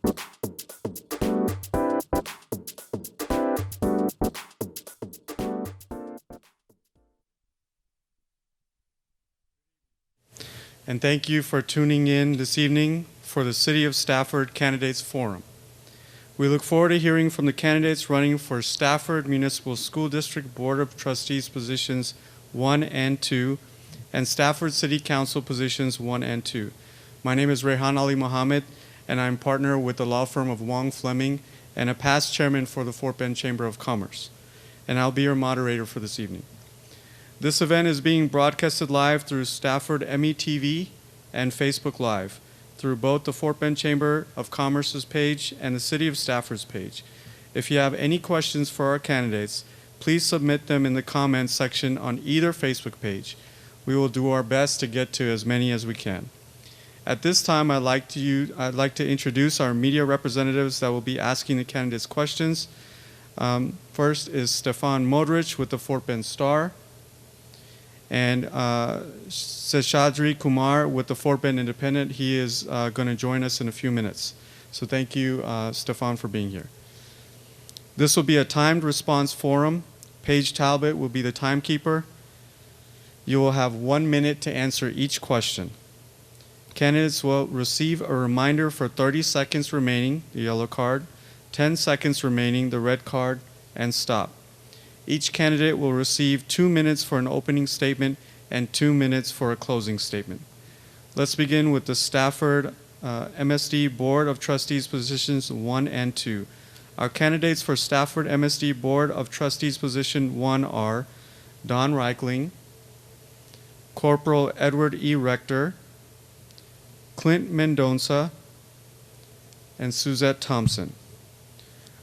And thank you for tuning in this evening for the City of Stafford Candidates Forum. We look forward to hearing from the candidates running for Stafford Municipal School District Board of Trustees positions 1 and 2 and Stafford City Council positions 1 and 2. My name is Rehan Ali Mohammed, and I'm partner with the law firm of Wong Fleming and a past chairman for the Fort Bend Chamber of Commerce. And I'll be your moderator for this evening. This event is being broadcasted live through Stafford METV and Facebook Live, through both the Fort Bend Chamber of Commerce's page and the City of Stafford's page. If you have any questions for our candidates, please submit them in the comments section on either Facebook page. We will do our best to get to as many as we can. At this time, I'd like to introduce our media representatives that will be asking the candidates questions. First is Stefan Modrich with the Fort Bend Star, and Seshadri Kumar with the Fort Bend Independent. He is going to join us in a few minutes. So thank you, Stefan, for being here. This will be a timed response forum. Paige Talbot will be the timekeeper. You will have 1 minute to answer each question. Candidates will receive a reminder for 30 seconds remaining, the yellow card, 10 seconds remaining, the red card, and stop. Each candidate will receive 2 minutes for an opening statement and 2 minutes for a closing statement. Let's begin with the Stafford MSD Board of Trustees positions 1 and 2. Our candidates for Stafford MSD Board of Trustees position 1 are Don Reichling, Corporal Edward E. Rector, Clint Mendonça, and Suzette Thompson.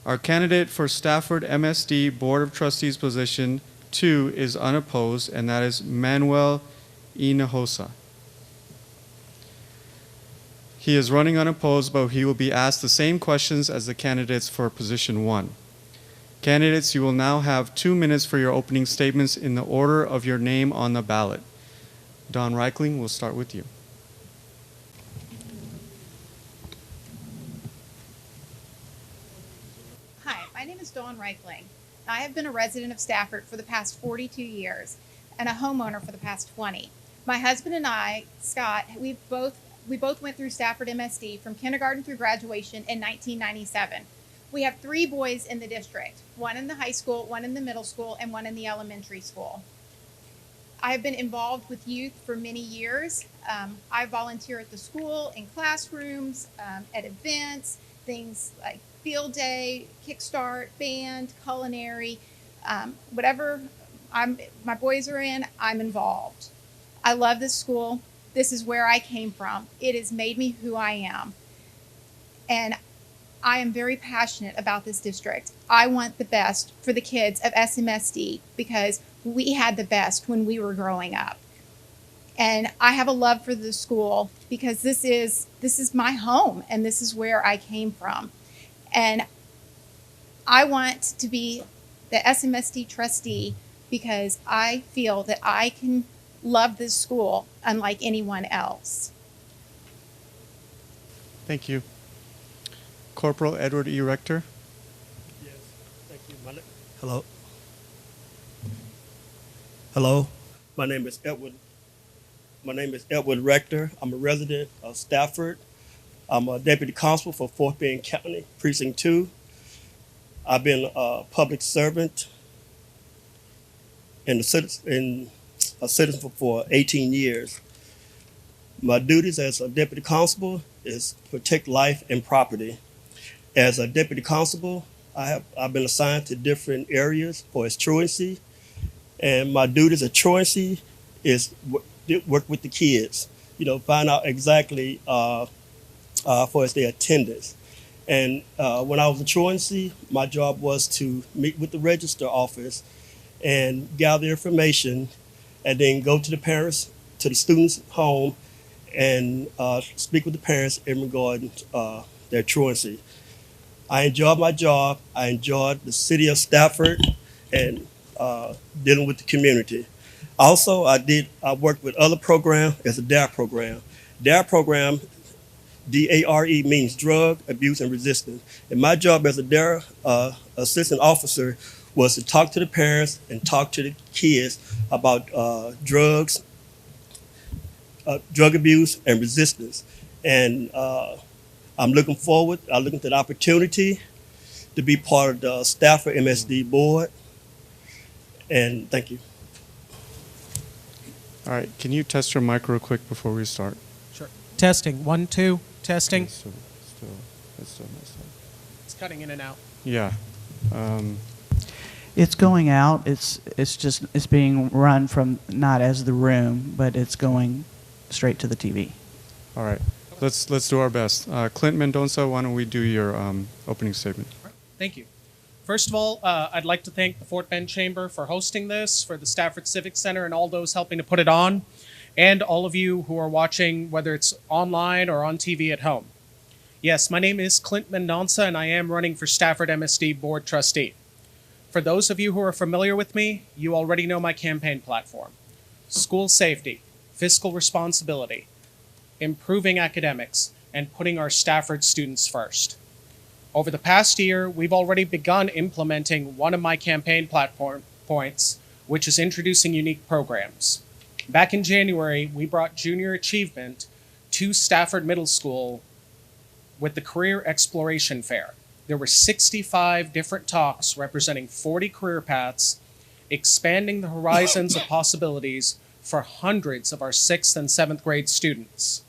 Our candidate for Stafford MSD Board of Trustees position 2 is unopposed, and that is Manuel Inohosa. He is running unopposed, but he will be asked the same questions as the candidates for position 1. Candidates, you will now have 2 minutes for your opening statements in the order of your name on the ballot. Don Reichling, we'll start with you. My name is Dawn Reichling. I have been a resident of Stafford for the past 42 years and a homeowner for the past 20. My husband and I, Scott, we both went through Stafford MSD from kindergarten through graduation in 1997. We have 3 boys in the district, 1 in the high school, 1 in the middle school, and 1 in the elementary school. I have been involved with youth for many years. I volunteer at the school, in classrooms, at events, things like field day, kickstart, band, culinary, whatever my boys are in, I'm involved. I love this school. This is where I came from. It has made me who I am. And I am very passionate about this district. I want the best for the kids of SMSD because we had the best when we were growing up. And I have a love for the school because this is my home and this is where I came from. And I want to be the SMSD trustee because I feel that I can love this school unlike anyone else. Thank you. Corporal Edward E. Rector. Yes, thank you. Hello. My name is Edward Rector. I'm a resident of Stafford. I'm a deputy constable for Fort Bend County, Precinct 2. I've been a public servant and a citizen for 18 years. My duties as a deputy constable is protect life and property. As a deputy constable, I've been assigned to different areas for its truancy, and my duties at truancy is work with the kids. Find out exactly for their attendance. And when I was in truancy, my job was to meet with the register office and gather information, and then go to the parents, to the students' home, and speak with the parents in regard their truancy. I enjoyed my job. I enjoyed the city of Stafford and dealing with the community. Also, I worked with other programs as a DARE program. DARE program DARE means drug, abuse, and resistance. And my job as a DARE assistant officer was to talk to the parents and talk to the kids about drugs, drug abuse, and resistance. And I'm looking forward, I'm looking to the opportunity to be part of the Stafford MSD board. And thank you. All right, can you test your mic real quick before we start? Sure. Testing. 1, 2. Testing. It's still messed up. It's cutting in and out. Yeah. It's going out. It's being run from not as the room, but it's going straight to the TV. All right. Let's do our best. Clint Mendoza, why don't we do your opening statement? All right. Thank you. First of all, I'd like to thank the Fort Bend Chamber for hosting this, for the Stafford Civic Center and all those helping to put it on, and all of you who are watching, whether it's online or on TV at home. Yes, my name is Clint Mendoza, and I am running for Stafford MSD Board Trustee. For those of you who are familiar with me, you already know my campaign platform. School safety, fiscal responsibility, improving academics, and putting our Stafford students first. Over the past year, we've already begun implementing one of my campaign platform points, which is introducing unique programs. Back in January, we brought junior achievement to Stafford Middle School with the Career Exploration Fair. There were 65 different talks representing 40 career paths, expanding the horizons of possibilities for hundreds of our 6th and 7th grade students.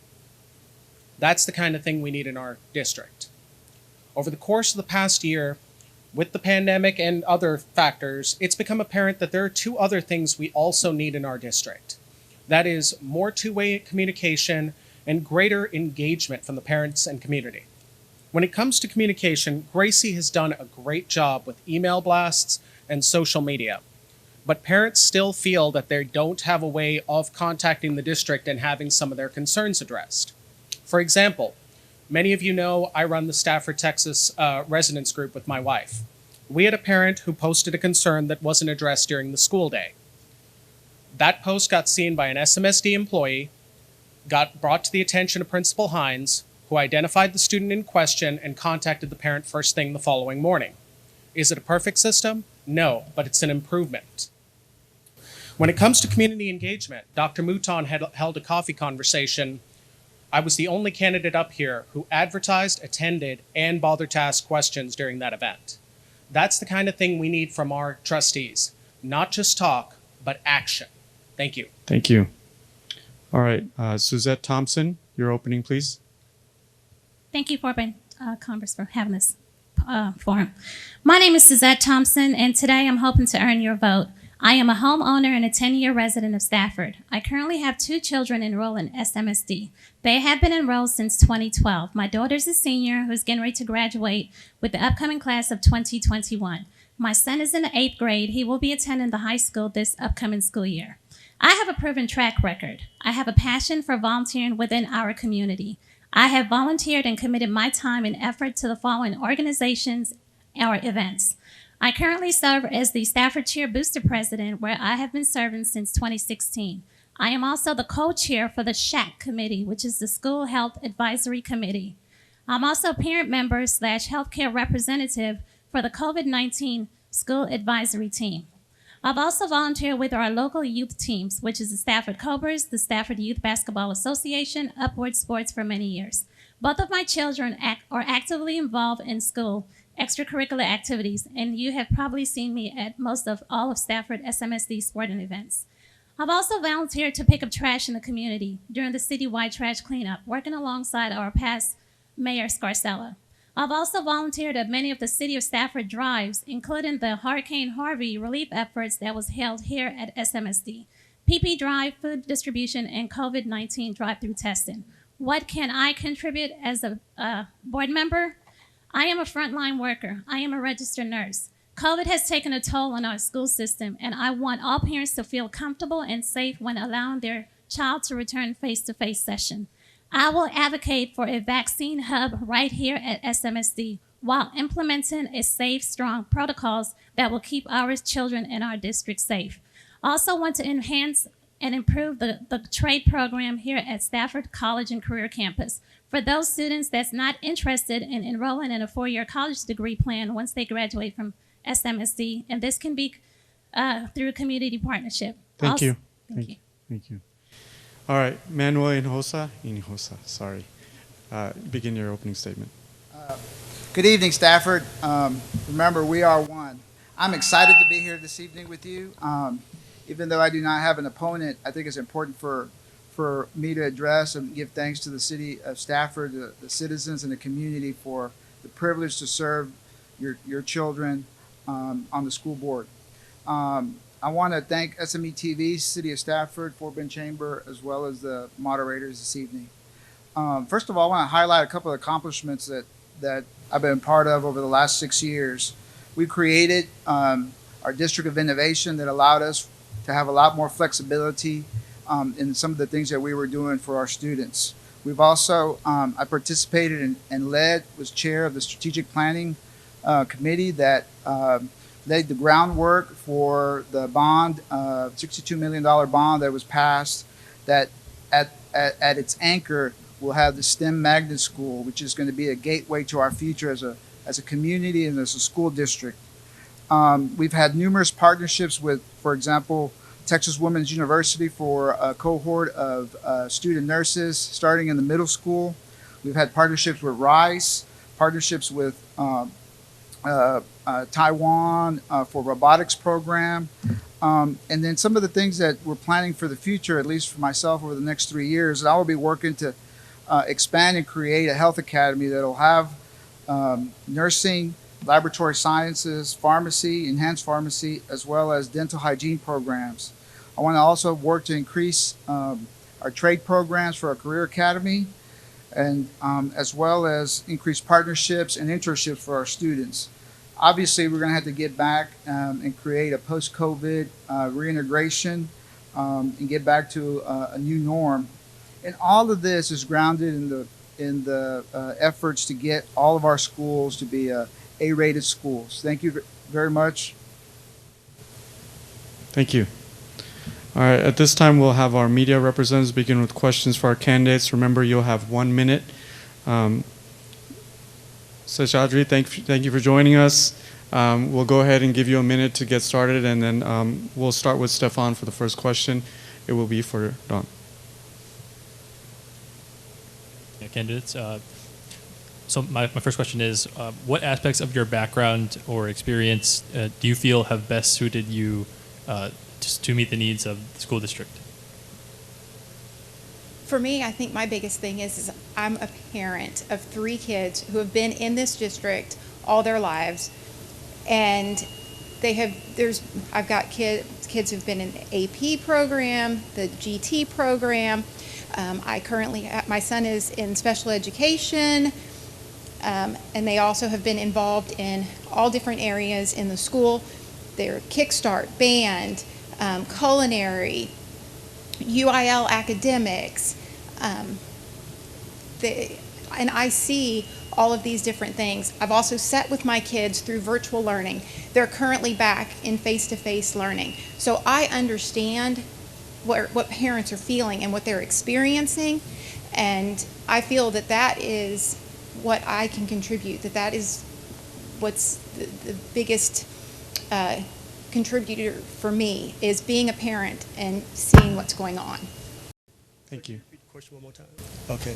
That's the kind of thing we need in our district. Over the course of the past year, with the pandemic and other factors, it's become apparent that there are 2 other things we also need in our district. That is more two-way communication and greater engagement from the parents and community. When it comes to communication, Gracie has done a great job with email blasts and social media. But parents still feel that they don't have a way of contacting the district and having some of their concerns addressed. For example, many of you know I run the Stafford, Texas residence group with my wife. We had a parent who posted a concern that wasn't addressed during the school day. That post got seen by an SMSD employee, got brought to the attention of Principal Hines, who identified the student in question and contacted the parent first thing the following morning. Is it a perfect system? No, but it's an improvement. When it comes to community engagement, Dr. Mouton had held a coffee conversation. I was the only candidate up here who advertised, attended, and bothered to ask questions during that event. That's the kind of thing we need from our trustees. Not just talk, but action. Thank you. Thank you. All right, Suzette Thompson, your opening, please. Thank you, Fort Bend Congress, for having this forum. My name is Suzette Thompson, and today I'm hoping to earn your vote. I am a homeowner and a 10-year resident of Stafford. I currently have 2 children enrolled in SMSD. They have been enrolled since 2012. My daughter's a senior who's getting ready to graduate with the upcoming class of 2021. My son is in the 8th grade. He will be attending the high school this upcoming school year. I have a proven track record. I have a passion for volunteering within our community. I have volunteered and committed my time and effort to the following organizations or events. I currently serve as the Staffordshire Booster President, where I have been serving since 2016. I am also the co-chair for the SHAC Committee, which is the School Health Advisory Committee. I'm also a parent member / healthcare representative for the COVID-19 School Advisory Team. I've also volunteered with our local youth teams, which is the Stafford Cobras, the Stafford Youth Basketball Association, Upward Sports for many years. Both of my children are actively involved in school extracurricular activities, and you have probably seen me at most of all of Stafford SMSD sporting events. I've also volunteered to pick up trash in the community during the citywide trash cleanup, working alongside our past Mayor Scarcella. I've also volunteered at many of the City of Stafford drives, including the Hurricane Harvey relief efforts that was held here at SMSD, PP Drive, food distribution, and COVID-19 drive-through testing. What can I contribute as a board member? I am a frontline worker. I am a registered nurse. COVID has taken a toll on our school system, and I want all parents to feel comfortable and safe when allowing their child to return face-to-face session. I will advocate for a vaccine hub right here at SMSD while implementing a safe, strong protocols that will keep our children in our district safe. I also want to enhance and improve the trade program here at Stafford College and Career Campus. for those students that's not interested in enrolling in a four-year college degree plan once they graduate from SMSD, and this can be through community partnership. Thank you. Thank you. Thank you. All right, Manuel Inohosa, sorry. Begin your opening statement. Good evening, Stafford. Remember, we are one. I'm excited to be here this evening with you. Even though I do not have an opponent, I think it's important for me to address and give thanks to the city of Stafford, the citizens and the community for the privilege to serve your children on the school board. I want to thank SME TV, City of Stafford, Fort Bend Chamber, as well as the moderators this evening. First of all, I want to highlight a couple of accomplishments that I've been part of over the last 6 years. We created our District of Innovation that allowed us to have a lot more flexibility in some of the things that we were doing for our students. We've also, I participated and was chair of the Strategic Planning Committee that laid the groundwork for the bond, $62 million bond that was passed, that at its anchor will have the STEM Magnet School, which is going to be a gateway to our future as a community and as a school district. We've had numerous partnerships with, for example, Texas Women's University for a cohort of student nurses starting in the middle school. We've had partnerships with Rice, partnerships with Taiwan for robotics program. And then some of the things that we're planning for the future, at least for myself over the next 3 years, I will be working to expand and create a health academy that will have nursing, laboratory sciences, pharmacy, enhanced pharmacy, as well as dental hygiene programs. I want to also work to increase our trade programs for our career academy, and as well as increase partnerships and internships for our students. Obviously, we're going to have to get back and create a post-COVID reintegration and get back to a new norm. And all of this is grounded in the efforts to get all of our schools to be A-rated schools. Thank you very much. Thank you. All right, at this time, we'll have our media representatives begin with questions for our candidates. Remember, you'll have 1 minute. Seshadri, thank you for joining us. We'll go ahead and give you a minute to get started, and then we'll start with Stefan for the first question. It will be for Don. Yeah, candidates. So my first question is, what aspects of your background or experience do you feel have best suited you to meet the needs of the school district? For me, I think my biggest thing is I'm a parent of 3 kids who have been in this district all their lives, and I've got kids who've been in the AP program, the GT program. My son is in special education, and they also have been involved in all different areas in the school. They're Kickstart, band, culinary, UIL academics, and I see all of these different things. I've also sat with my kids through virtual learning. They're currently back in face-to-face learning. So I understand what parents are feeling and what they're experiencing, and I feel that is what I can contribute, that is what's the biggest contributor for me, is being a parent and seeing what's going on. Thank you. Repeat the question one more time. Okay.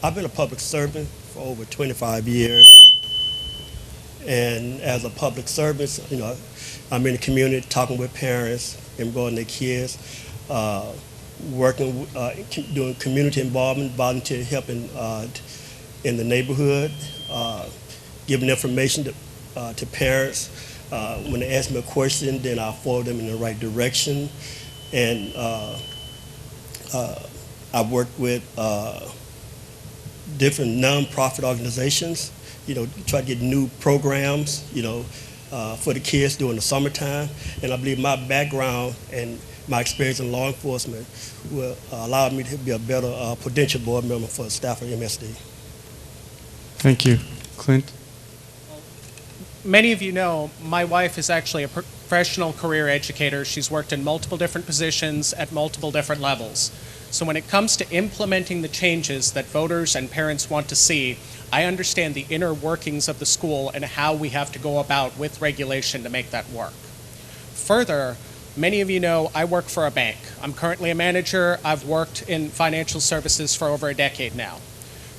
I've been a public servant for over 25 years. And as a public servant, I'm in the community talking with parents, enrolling their kids, working, doing community involvement, volunteer helping in the neighborhood, giving information to parents. When they ask me a question, then I'll forward them in the right direction. And I've worked with different nonprofit organizations, try to get new programs, for the kids during the summertime. And I believe my background and my experience in law enforcement will allow me to be a better potential board member for Stafford MSD. Thank you. Clint? Many of you know, my wife is actually a professional career educator. She's worked in multiple different positions at multiple different levels. So when it comes to implementing the changes that voters and parents want to see, I understand the inner workings of the school and how we have to go about with regulation to make that work. Further, many of you know I work for a bank. I'm currently a manager. I've worked in financial services for over a decade now.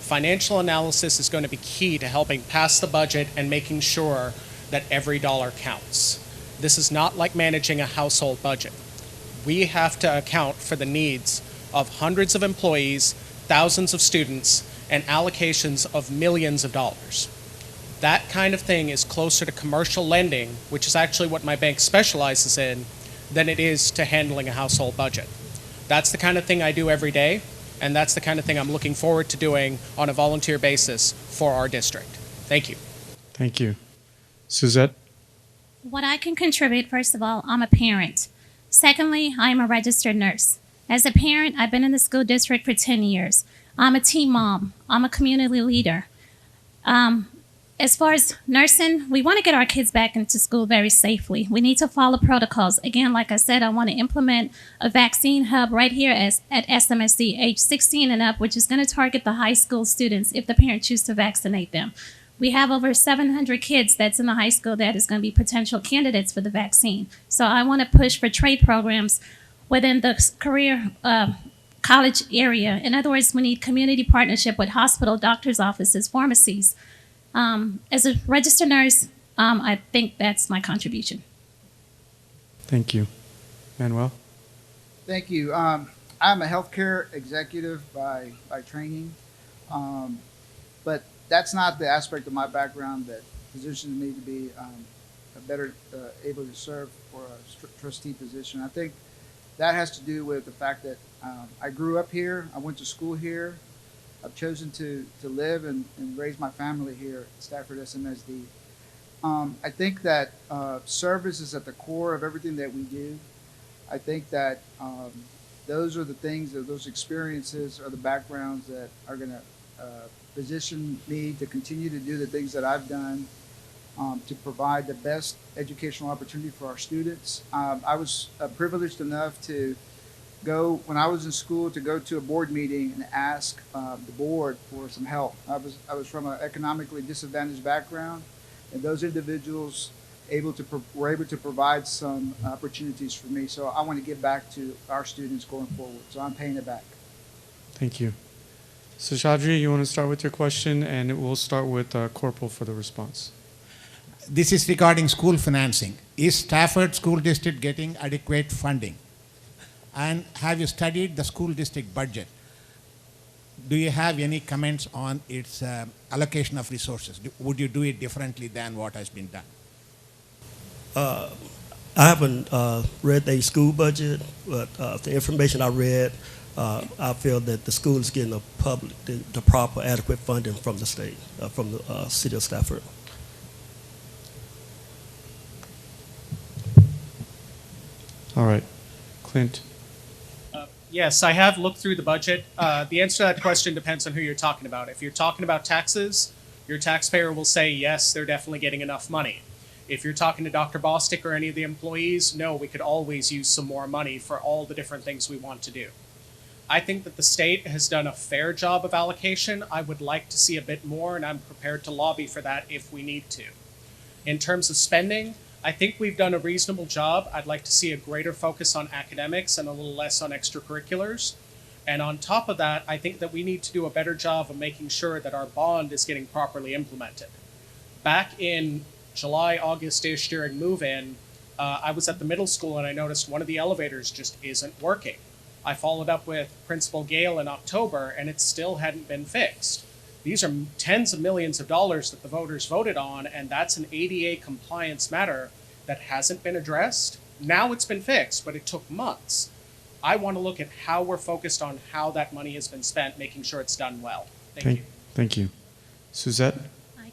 Financial analysis is going to be key to helping pass the budget and making sure that every dollar counts. This is not like managing a household budget. We have to account for the needs of hundreds of employees, thousands of students, and allocations of millions of dollars. That kind of thing is closer to commercial lending, which is actually what my bank specializes in, than it is to handling a household budget. That's the kind of thing I do every day, and that's the kind of thing I'm looking forward to doing on a volunteer basis for our district. Thank you. Thank you. Suzette? What I can contribute, first of all, I'm a parent. Secondly, I am a registered nurse. As a parent, I've been in the school district for 10 years. I'm a teen mom. I'm a community leader. As far as nursing, we want to get our kids back into school very safely. We need to follow protocols. Again, like I said, I want to implement a vaccine hub right here at SMSD, age 16 and up, which is going to target the high school students if the parents choose to vaccinate them. We have over 700 kids that's in the high school that is going to be potential candidates for the vaccine. So I want to push for trade programs within the career college area. In other words, we need community partnership with hospital, doctor's offices, pharmacies. As a registered nurse, I think that's my contribution. Thank you. Manuel? Thank you. I'm a healthcare executive by training, but that's not the aspect of my background that positions me to be better able to serve for a trustee position. I think that has to do with the fact that I grew up here, I went to school here, I've chosen to live and raise my family here at Stafford SMSD. I think that service is at the core of everything that we do. I think that those are the things, those experiences are the backgrounds that are going to position me to continue to do the things that I've done to provide the best educational opportunity for our students. I was privileged enough to go, when I was in school, to go to a board meeting and ask the board for some help. I was from an economically disadvantaged background, and those individuals were able to provide some opportunities for me. So I want to give back to our students going forward. So I'm paying it back. Thank you. Seshadri, you want to start with your question, and we'll start with Corporal for the response. This is regarding school financing. Is Stafford School District getting adequate funding? And have you studied the school district budget? Do you have any comments on its allocation of resources? Would you do it differently than what has been done? I haven't read the school budget, but the information I read, I feel that the school is getting the proper, adequate funding from the state, from the city of Stafford. All right. Clint? Yes, I have looked through the budget. The answer to that question depends on who you're talking about. If you're talking about taxes, your taxpayer will say, yes, they're definitely getting enough money. If you're talking to Dr. Bostic or any of the employees, no, we could always use some more money for all the different things we want to do. I think that the state has done a fair job of allocation. I would like to see a bit more, and I'm prepared to lobby for that if we need to. In terms of spending, I think we've done a reasonable job. I'd like to see a greater focus on academics and a little less on extracurriculars. And on top of that, I think that we need to do a better job of making sure that our bond is getting properly implemented. Back in July, August-ish during move-in, I was at the middle school and I noticed one of the elevators just isn't working. I followed up with Principal Gale in October and it still hadn't been fixed. These are tens of millions of dollars that the voters voted on, and that's an ADA compliance matter that hasn't been addressed. Now it's been fixed, but it took months. I want to look at how we're focused on how that money has been spent, making sure it's done well. Thank you. Thank you. Suzette?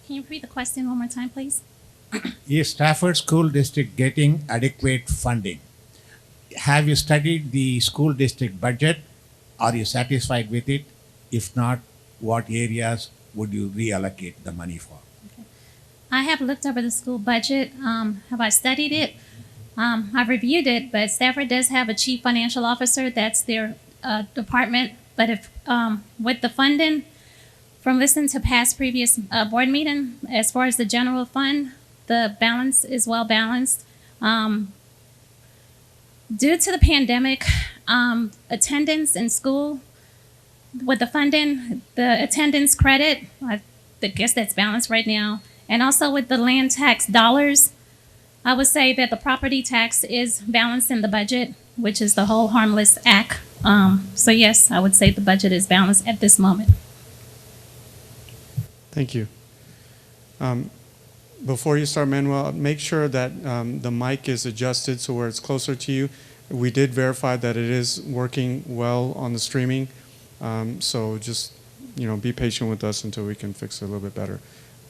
Can you repeat the question one more time, please? Is Stafford School District getting adequate funding? Have you studied the school district budget? Are you satisfied with it? If not, what areas would you reallocate the money for? Okay. I have looked over the school budget. Have I studied it? I've reviewed it, but Stafford does have a chief financial officer. That's their department, but if with the funding, from listening to past previous board meeting, as far as the general fund, the balance is well balanced. Due to the pandemic, attendance in school, with the funding, the attendance credit, I guess that's balanced right now. And also with the land tax dollars, I would say that the property tax is balanced in the budget, which is the whole harmless act. So yes, I would say the budget is balanced at this moment. Thank you. Before you start, Manuel, make sure that the mic is adjusted so where it's closer to you. We did verify that it is working well on the streaming. So just, be patient with us until we can fix it a little bit better.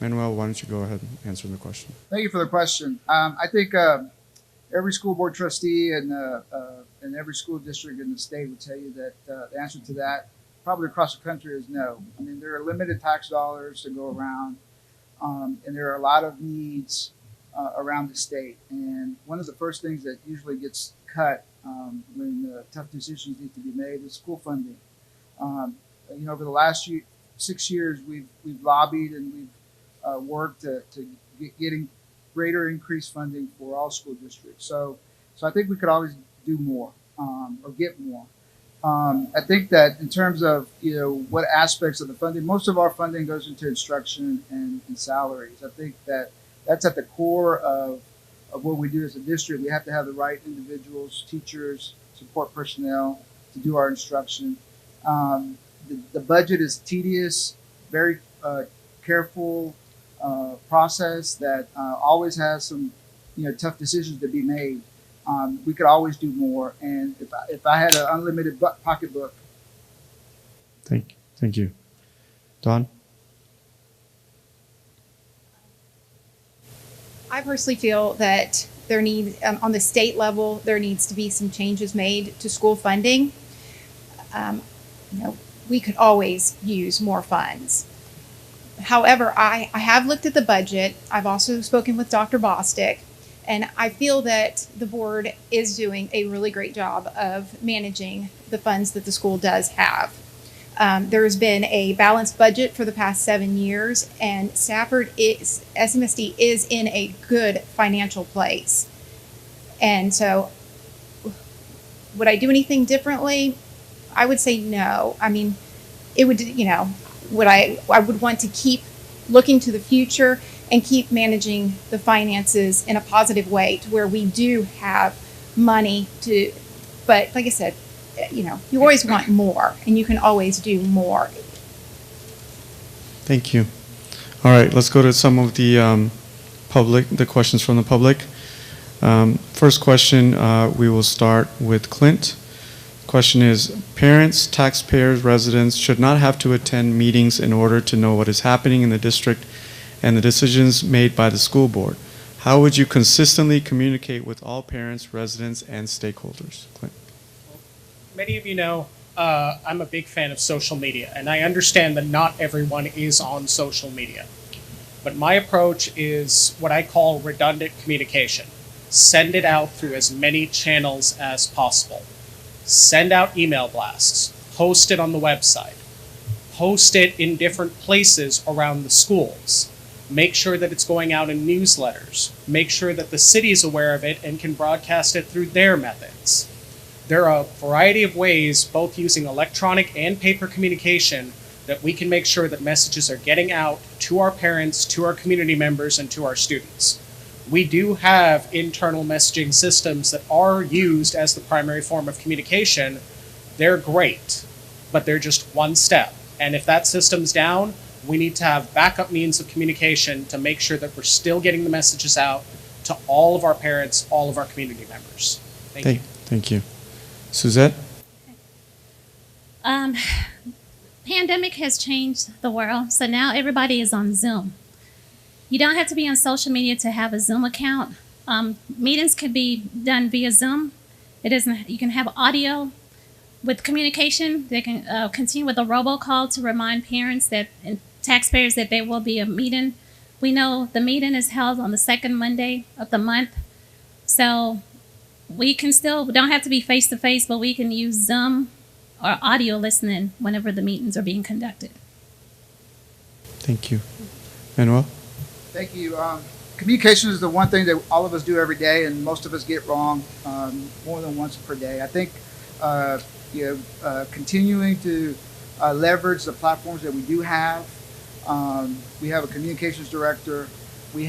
Manuel, why don't you go ahead and answer the question? Thank you for the question. I think every school board trustee and every school district in the state would tell you that the answer to that, probably across the country, is no. I mean, there are limited tax dollars to go around, and there are a lot of needs around the state. And one of the first things that usually gets cut when tough decisions need to be made is school funding. Over the last 6 years, we've lobbied and we've worked to getting greater increased funding for all school districts. So I think we could always do more or get more. I think that in terms of what aspects of the funding, most of our funding goes into instruction and salaries. I think that that's at the core of what we do as a district. We have to have the right individuals, teachers, support personnel to do our instruction. The budget is tedious, very careful process that always has some tough decisions to be made. We could always do more, and if I had an unlimited pocketbook. Thank you. Don? I personally feel that on the state level, there needs to be some changes made to school funding. We could always use more funds. However, I have looked at the budget. I've also spoken with Dr. Bostic, and I feel that the board is doing a really great job of managing the funds that the school does have. There's been a balanced budget for the past 7 years, and SMSD is in a good financial place. And so, would I do anything differently? I would say no. I mean, it would, I would want to keep looking to the future and keep managing the finances in a positive way to where we do have money to, but like I said, you always want more, and you can always do more. Thank you. All right, let's go to some of the the questions from the public. First question, we will start with Clint. Question is, parents, taxpayers, residents should not have to attend meetings in order to know what is happening in the district and the decisions made by the school board. How would you consistently communicate with all parents, residents, and stakeholders? Clint. Many of you know I'm a big fan of social media, and I understand that not everyone is on social media. But my approach is what I call redundant communication. Send it out through as many channels as possible. Send out email blasts, post it on the website, post it in different places around the schools. Make sure that it's going out in newsletters. Make sure that the city is aware of it and can broadcast it through their methods. There are a variety of ways, both using electronic and paper communication, that we can make sure that messages are getting out to our parents, to our community members, and to our students. We do have internal messaging systems that are used as the primary form of communication. They're great, but they're just one step. And if that system's down, we need to have backup means of communication to make sure that we're still getting the messages out to all of our parents, all of our community members. Thank you. Thank you. Suzette? Pandemic has changed the world, so now everybody is on Zoom. You don't have to be on social media to have a Zoom account. Meetings can be done via Zoom. You can have audio with communication. They can continue with a robocall to remind parents and taxpayers that there will be a meeting. We know the meeting is held on the second Monday of the month. So we don't have to be face to face, but we can use Zoom or audio listening whenever the meetings are being conducted. Thank you. Manuel? Thank you. Communication is the one thing that all of us do every day, and most of us get wrong more than once per day. I think continuing to leverage the platforms that we do have. We have a communications director. We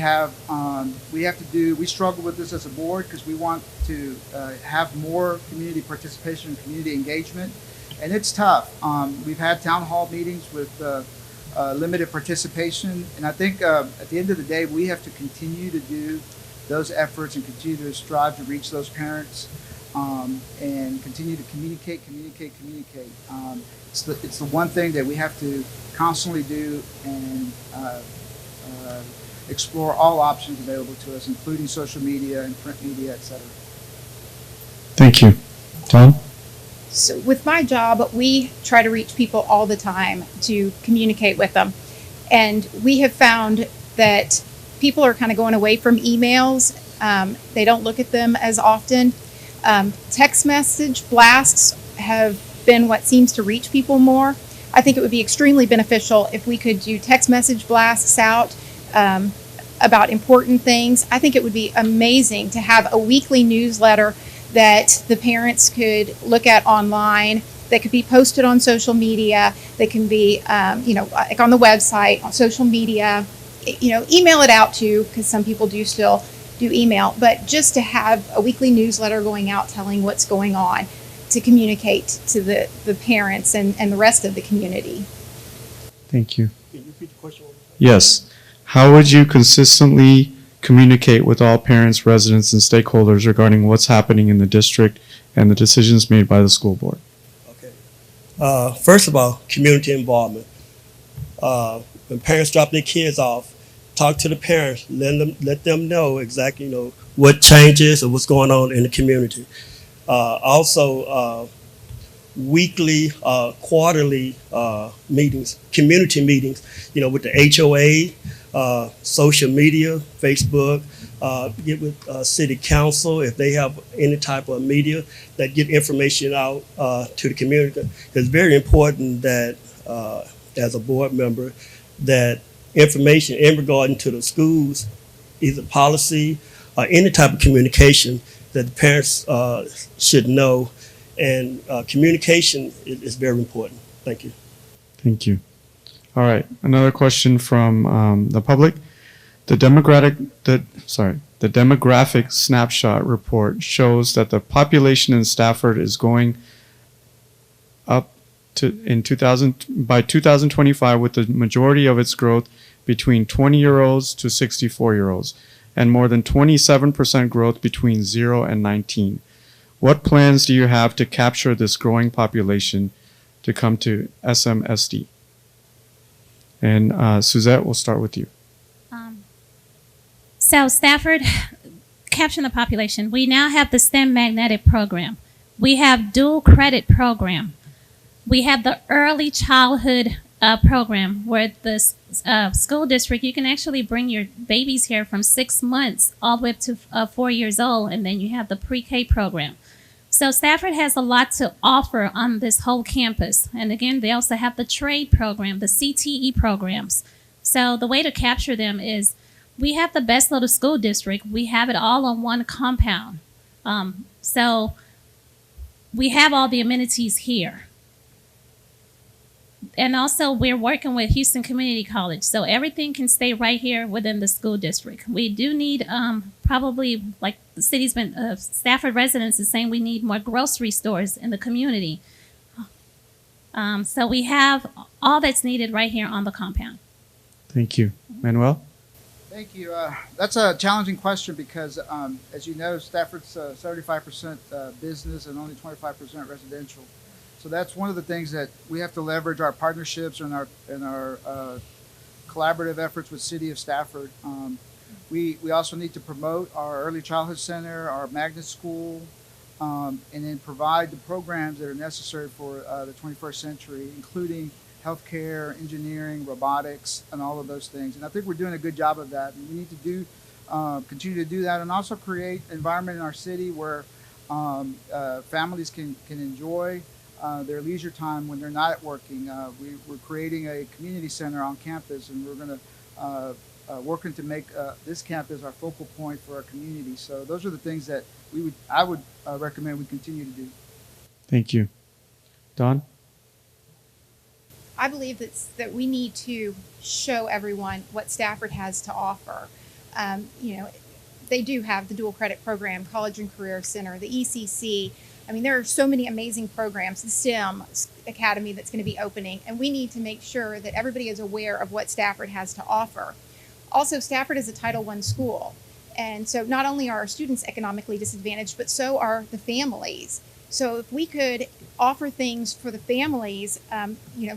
struggle with this as a board because we want to have more community participation and community engagement, and it's tough. We've had town hall meetings with limited participation, and I think at the end of the day, we have to continue to do those efforts and continue to strive to reach those parents and continue to communicate. It's the one thing that we have to constantly do and explore all options available to us, including social media and print media, etc. Thank you. Tom? So with my job, we try to reach people all the time to communicate with them. And we have found that people are kind of going away from emails. They don't look at them as often. Text message blasts have been what seems to reach people more. I think it would be extremely beneficial if we could do text message blasts out about important things. I think it would be amazing to have a weekly newsletter that the parents could look at online, that could be posted on social media, that can be, like on the website, on social media, email it out to, because some people do still do email, but just to have a weekly newsletter going out telling what's going on to communicate to the parents and the rest of the community. Thank you. Can you repeat the question? Yes. How would you consistently communicate with all parents, residents, and stakeholders regarding what's happening in the district and the decisions made by the school board? Okay. First of all, community involvement. When parents drop their kids off, talk to the parents, let them know exactly what changes or what's going on in the community. Also, weekly, quarterly meetings, community meetings, with the HOA, social media, Facebook, get with city council if they have any type of media that get information out to the community. It's very important that as a board member, that information in regarding to the schools, either policy or any type of communication that the parents should know, and communication is very important. Thank you. Thank you. All right. Another question from the public. The demographic snapshot report shows that the population in Stafford is going up by 2025, with the majority of its growth between 20-year-olds to 64-year-olds, and more than 27% growth between 0 and 19. What plans do you have to capture this growing population to come to SMSD? And Suzette, we'll start with you. So Stafford, capturing the population, we now have the STEM magnetic program. We have dual credit program. We have the early childhood program where the school district, you can actually bring your babies here from 6 months all the way up to 4 years old, and then you have the pre-K program. So Stafford has a lot to offer on this whole campus. And again, they also have the trade program, the CTE programs. So the way to capture them is we have the best little school district. We have it all on one compound. So we have all the amenities here. And also we're working with Houston Community College. So everything can stay right here within the school district. We do need probably, like the city's been, Stafford residents is saying we need more grocery stores in the community. So we have all that's needed right here on the compound. Thank you. Manuel? Thank you. That's a challenging question because, as you know, Stafford's 75% business and only 25% residential. So that's one of the things that we have to leverage our partnerships and our collaborative efforts with City of Stafford. We also need to promote our early childhood center, our magnet school, and then provide the programs that are necessary for the 21st century, including healthcare, engineering, robotics, and all of those things. And I think we're doing a good job of that. And we need to continue to do that, and also create an environment in our city where families can enjoy their leisure time when they're not working. We're creating a community center on campus, and we're going to working to make this campus our focal point for our community. So those are the things that I would recommend we continue to do. Thank you. Don? I believe that we need to show everyone what Stafford has to offer. They do have the dual credit program, College and Career Center, the ECC. I mean, there are so many amazing programs, the STEM Academy that's going to be opening, and we need to make sure that everybody is aware of what Stafford has to offer. Also, Stafford is a Title I school, and so not only are our students economically disadvantaged, but so are the families. So if we could offer things for the families,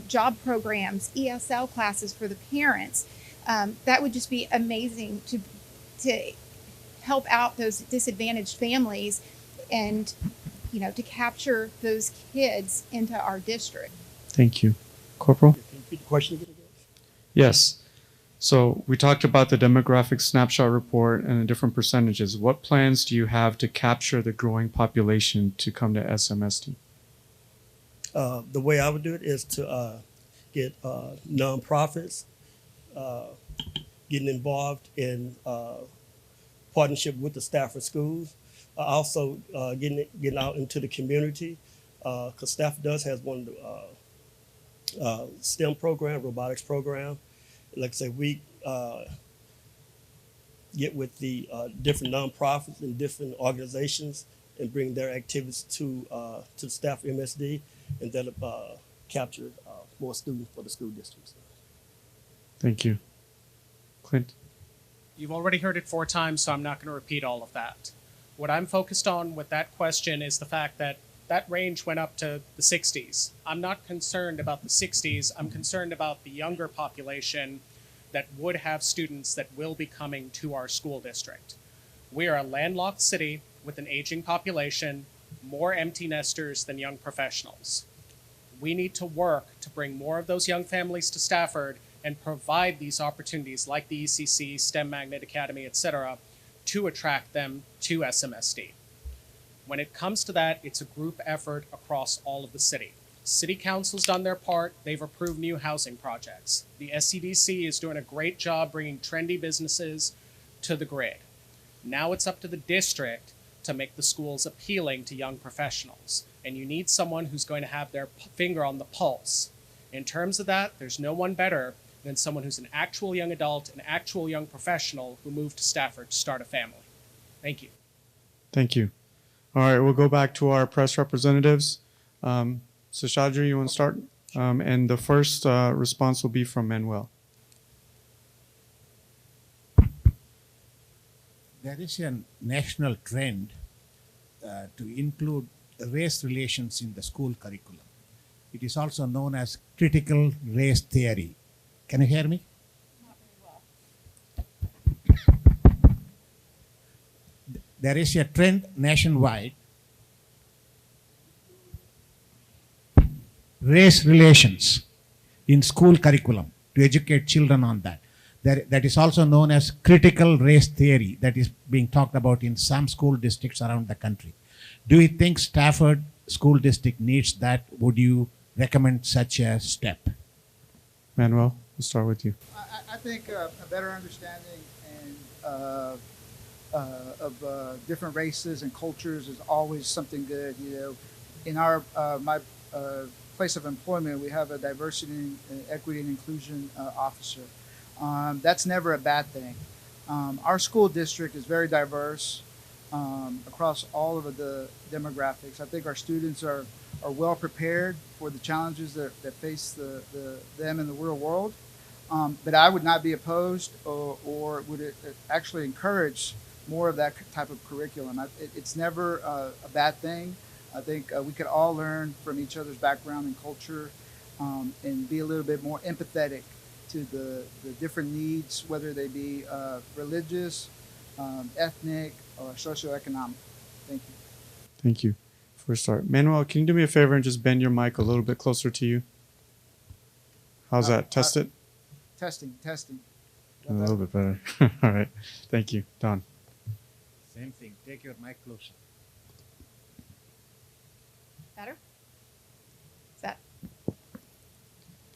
job programs, ESL classes for the parents, that would just be amazing to help out those disadvantaged families and, to capture those kids into our district. Thank you. Corporal? Can you repeat the question again? Yes. So we talked about the demographic snapshot report and the different percentages. What plans do you have to capture the growing population to come to SMSD? The way I would do it is to get nonprofits getting involved in partnership with the Stafford schools. Also getting out into the community, because Stafford does have one of the STEM program, robotics program. Like I say, we get with the different nonprofits and different organizations and bring their activities to the Stafford MSD, and that'll capture more students for the school districts. Thank you. Clint? You've already heard it 4 times, so I'm not going to repeat all of that. What I'm focused on with that question is the fact that that range went up to the 60s. I'm not concerned about the 60s. I'm concerned about the younger population that would have students that will be coming to our school district. We are a landlocked city with an aging population, more empty nesters than young professionals. We need to work to bring more of those young families to Stafford and provide these opportunities like the ECC, STEM Magnet Academy, etc., to attract them to SMSD. When it comes to that, it's a group effort across all of the city. City Council's done their part. They've approved new housing projects. The SCDC is doing a great job bringing trendy businesses to the grid. Now it's up to the district to make the schools appealing to young professionals. And you need someone who's going to have their finger on the pulse. In terms of that, there's no one better than someone who's an actual young adult, an actual young professional who moved to Stafford to start a family. Thank you. Thank you. All right, we'll go back to our press representatives. Seshadri, you want to start? And the first response will be from Manuel. There is a national trend to include race relations in the school curriculum. It is also known as critical race theory. Can you hear me? Not very well. There is a trend nationwide. Race relations in school curriculum to educate children on that. That is also known as critical race theory that is being talked about in some school districts around the country. Do you think Stafford School District needs that? Would you recommend such a step? Manuel, we'll start with you. I think a better understanding of different races and cultures is always something good. In our my place of employment, we have a diversity, equity, and inclusion officer. That's never a bad thing. Our school district is very diverse across all of the demographics. I think our students are well prepared for the challenges that face them in the real world. But I would not be opposed or would actually encourage more of that type of curriculum. It's never a bad thing. I think we could all learn from each other's background and culture and be a little bit more empathetic to the different needs, whether they be religious, ethnic, or socioeconomic. Thank you. Thank you. For a start. Manuel, can you do me a favor and just bend your mic a little bit closer to you? How's that? Test it? Testing. A little bit better. All right. Thank you. Don. Same thing. Take your mic closer. Better?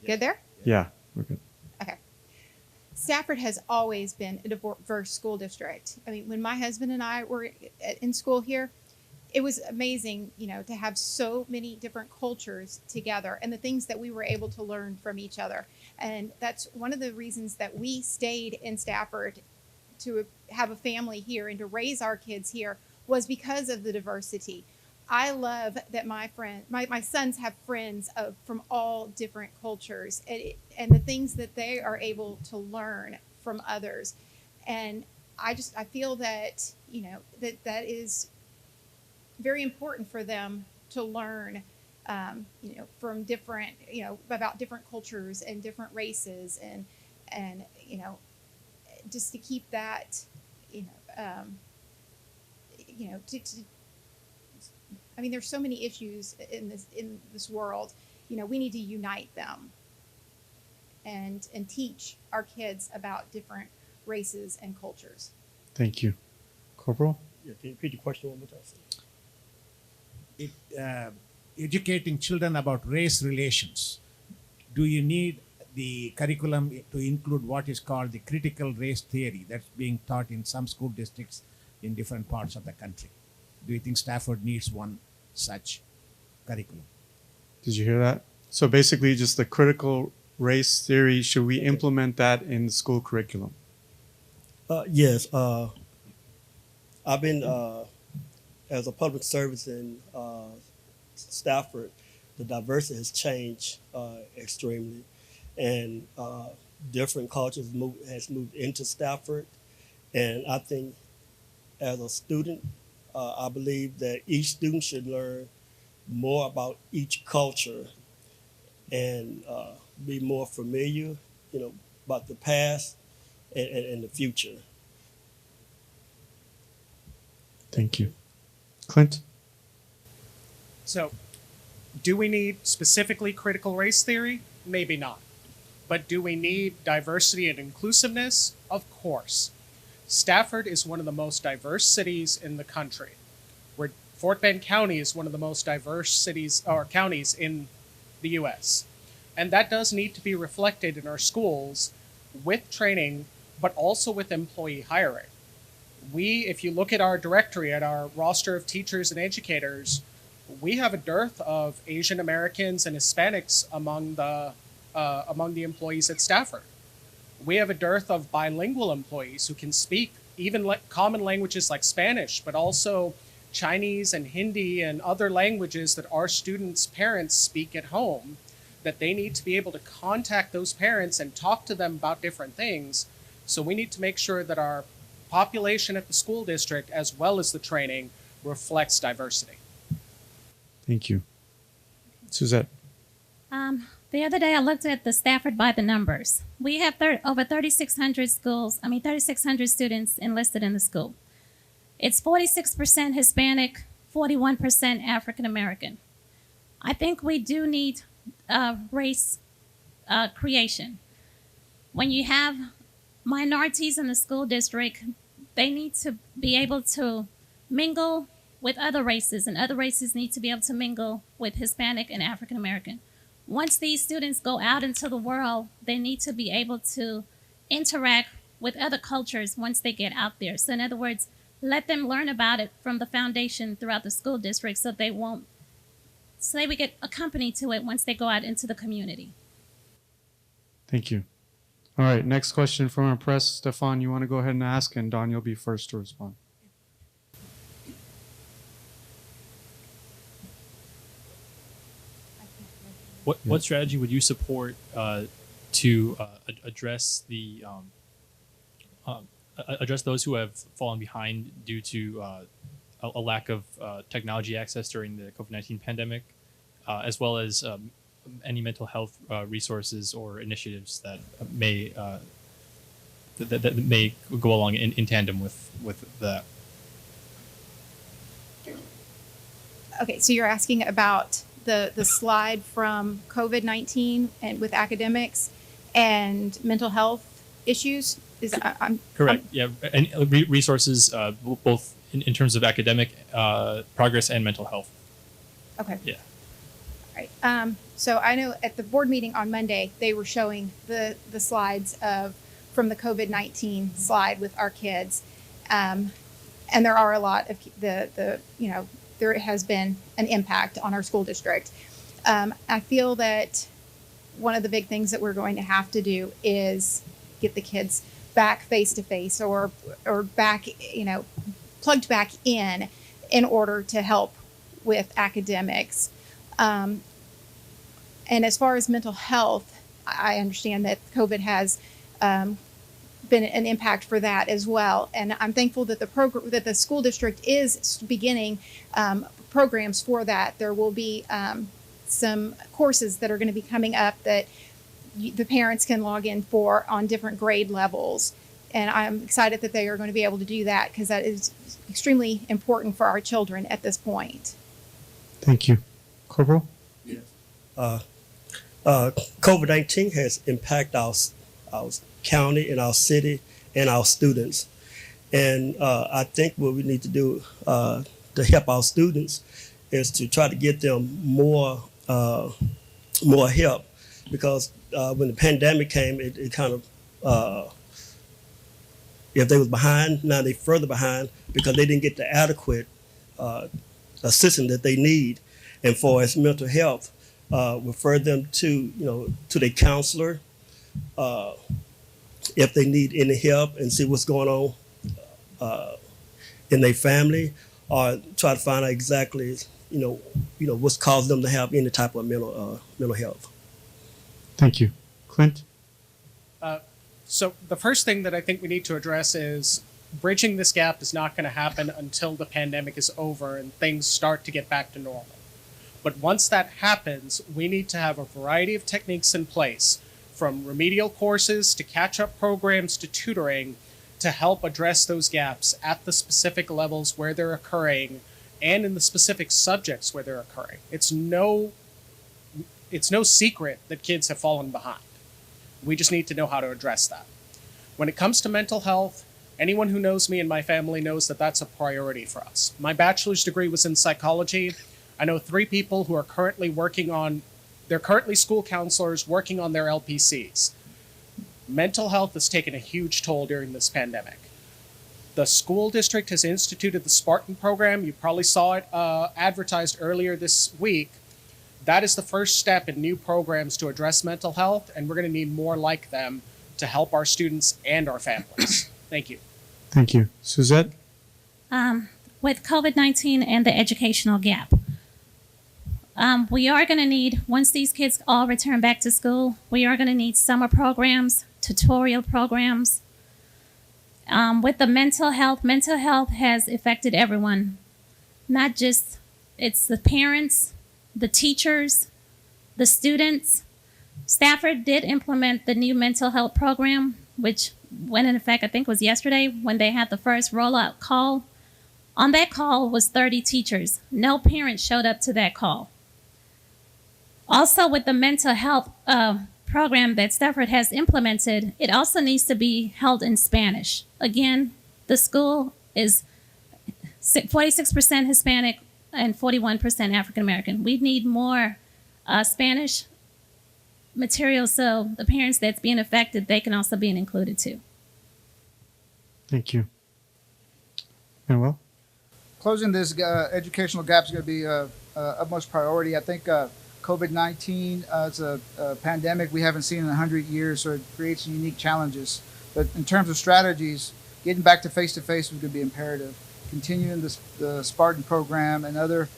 Good there? Yeah, we're good. Okay. Stafford has always been a diverse school district. I mean, when my husband and I were in school here, it was amazing, to have so many different cultures together and the things that we were able to learn from each other. And that's one of the reasons that we stayed in Stafford to have a family here and to raise our kids here, was because of the diversity. I love that my sons have friends from all different cultures, and the things that they are able to learn from others. And I feel that, that is very important for them to learn, from different, about different cultures and different races, and just to keep that, I mean, there's so many issues in this world. We need to unite them and teach our kids about different races and cultures. Thank you. Corporal? Yeah, can you repeat the question one more time? Educating children about race relations. Do you need the curriculum to include what is called the critical race theory that's being taught in some school districts in different parts of the country? Do you think Stafford needs one such curriculum? Did you hear that? So basically just the critical race theory, should we implement that in the school curriculum? Yes. I've been, as a public service in Stafford, the diversity has changed extremely, and different cultures has moved into Stafford. And I think as a student, I believe that each student should learn more about each culture and be more familiar, about the past and the future. Thank you. Clint? So, do we need specifically critical race theory? Maybe not. But do we need diversity and inclusiveness? Of course. Stafford is one of the most diverse cities in the country. Fort Bend County is one of the most diverse cities or counties in the U.S. And that does need to be reflected in our schools with training, but also with employee hiring. If you look at our directory, at our roster of teachers and educators, we have a dearth of Asian Americans and Hispanics among the employees at Stafford. We have a dearth of bilingual employees who can speak even common languages like Spanish, but also Chinese and Hindi and other languages that our students' parents speak at home, that they need to be able to contact those parents and talk to them about different things. So we need to make sure that our population at the school district, as well as the training, reflects diversity. Thank you. Suzette? The other day I looked at the Stafford by the numbers. We have over 3,600 3,600 students enlisted in the school. It's 46% Hispanic, 41% African American. I think we do need race creation. When you have minorities in the school district, they need to be able to mingle with other races, and other races need to be able to mingle with Hispanic and African American. Once these students go out into the world, they need to be able to interact with other cultures once they get out there. So in other words, let them learn about it from the foundation throughout the school district so they would get accompanied to it once they go out into the community. Thank you. All right, next question from our press. Stefan, you want to go ahead and ask, and Don, you'll be first to respond. What strategy would you support to address address those who have fallen behind due to a lack of technology access during the COVID-19 pandemic, as well as any mental health resources or initiatives that may that may go along in tandem with that? Okay, so you're asking about the slide from COVID-19 and with academics and mental health issues? Correct. Yeah, and resources both in terms of academic progress and mental health. Okay. Yeah. Right. So I know at the board meeting on Monday, they were showing the slides from the COVID-19 slide with our kids. And there are a lot of there has been an impact on our school district. I feel that one of the big things that we're going to have to do is get the kids back face to face or back, plugged back in order to help with academics. And as far as mental health, I understand that COVID has been an impact for that as well. And I'm thankful that the school district is beginning programs for that. There will be some courses that are going to be coming up that the parents can log in for on different grade levels. And I'm excited that they are going to be able to do that because that is extremely important for our children at this point. Thank you. Corporal? COVID-19 has impacted our county and our city and our students. And I think what we need to do to help our students is to try to get them more help, because when the pandemic came, it kind of, if they was behind, now they further behind because they didn't get the adequate assistance that they need. And for as mental health, refer them to their counselor if they need any help, and see what's going on in their family, or try to find out exactly what's caused them to have any type of mental health. Thank you. Clint? So the first thing that I think we need to address is bridging this gap is not going to happen until the pandemic is over and things start to get back to normal. But once that happens, we need to have a variety of techniques in place, from remedial courses to catch-up programs to tutoring, to help address those gaps at the specific levels where they're occurring and in the specific subjects where they're occurring. It's no secret that kids have fallen behind. We just need to know how to address that. When it comes to mental health, anyone who knows me and my family knows that that's a priority for us. My bachelor's degree was in psychology. I know 3 people who are currently they're currently school counselors working on their LPCs. Mental health has taken a huge toll during this pandemic. The school district has instituted the Spartan program. You probably saw it advertised earlier this week. That is the first step in new programs to address mental health, and we're going to need more like them to help our students and our families. Thank you. Thank you. Suzette? With COVID-19 and the educational gap, we are going to need, once these kids all return back to school, we are going to need summer programs, tutorial programs. With the mental health has affected everyone, not just, it's the parents, the teachers, the students. Stafford did implement the new mental health program, which went in effect, I think was yesterday, when they had the first rollout call. On that call was 30 teachers. No parents showed up to that call. Also, with the mental health program that Stafford has implemented, it also needs to be held in Spanish. Again, the school is 46% Hispanic and 41% African American. We need more Spanish material so the parents that's being affected, they can also be included too. Thank you. Manuel? Closing this educational gap is going to be utmost priority. I think COVID-19 is a pandemic we haven't seen in 100 years, so it creates unique challenges. But in terms of strategies, getting back to face-to-face is going to be imperative. Continuing the Spartan program and other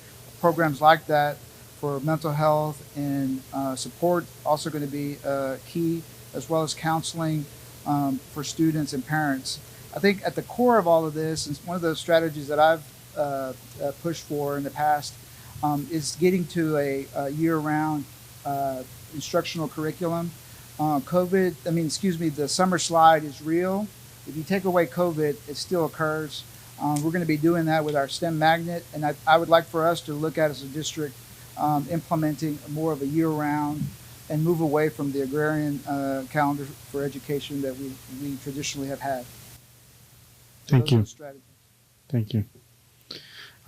programs like that for mental health and support also going to be key, as well as counseling for students and parents. I think at the core of all of this, and one of the strategies that I've pushed for in the past is getting to a year-round instructional curriculum. The summer slide is real. If you take away COVID, it still occurs. We're going to be doing that with our STEM magnet, and I would like for us to look at as a district implementing more of a year-round and move away from the agrarian calendar for education that we traditionally have had. Thank you. Thank you.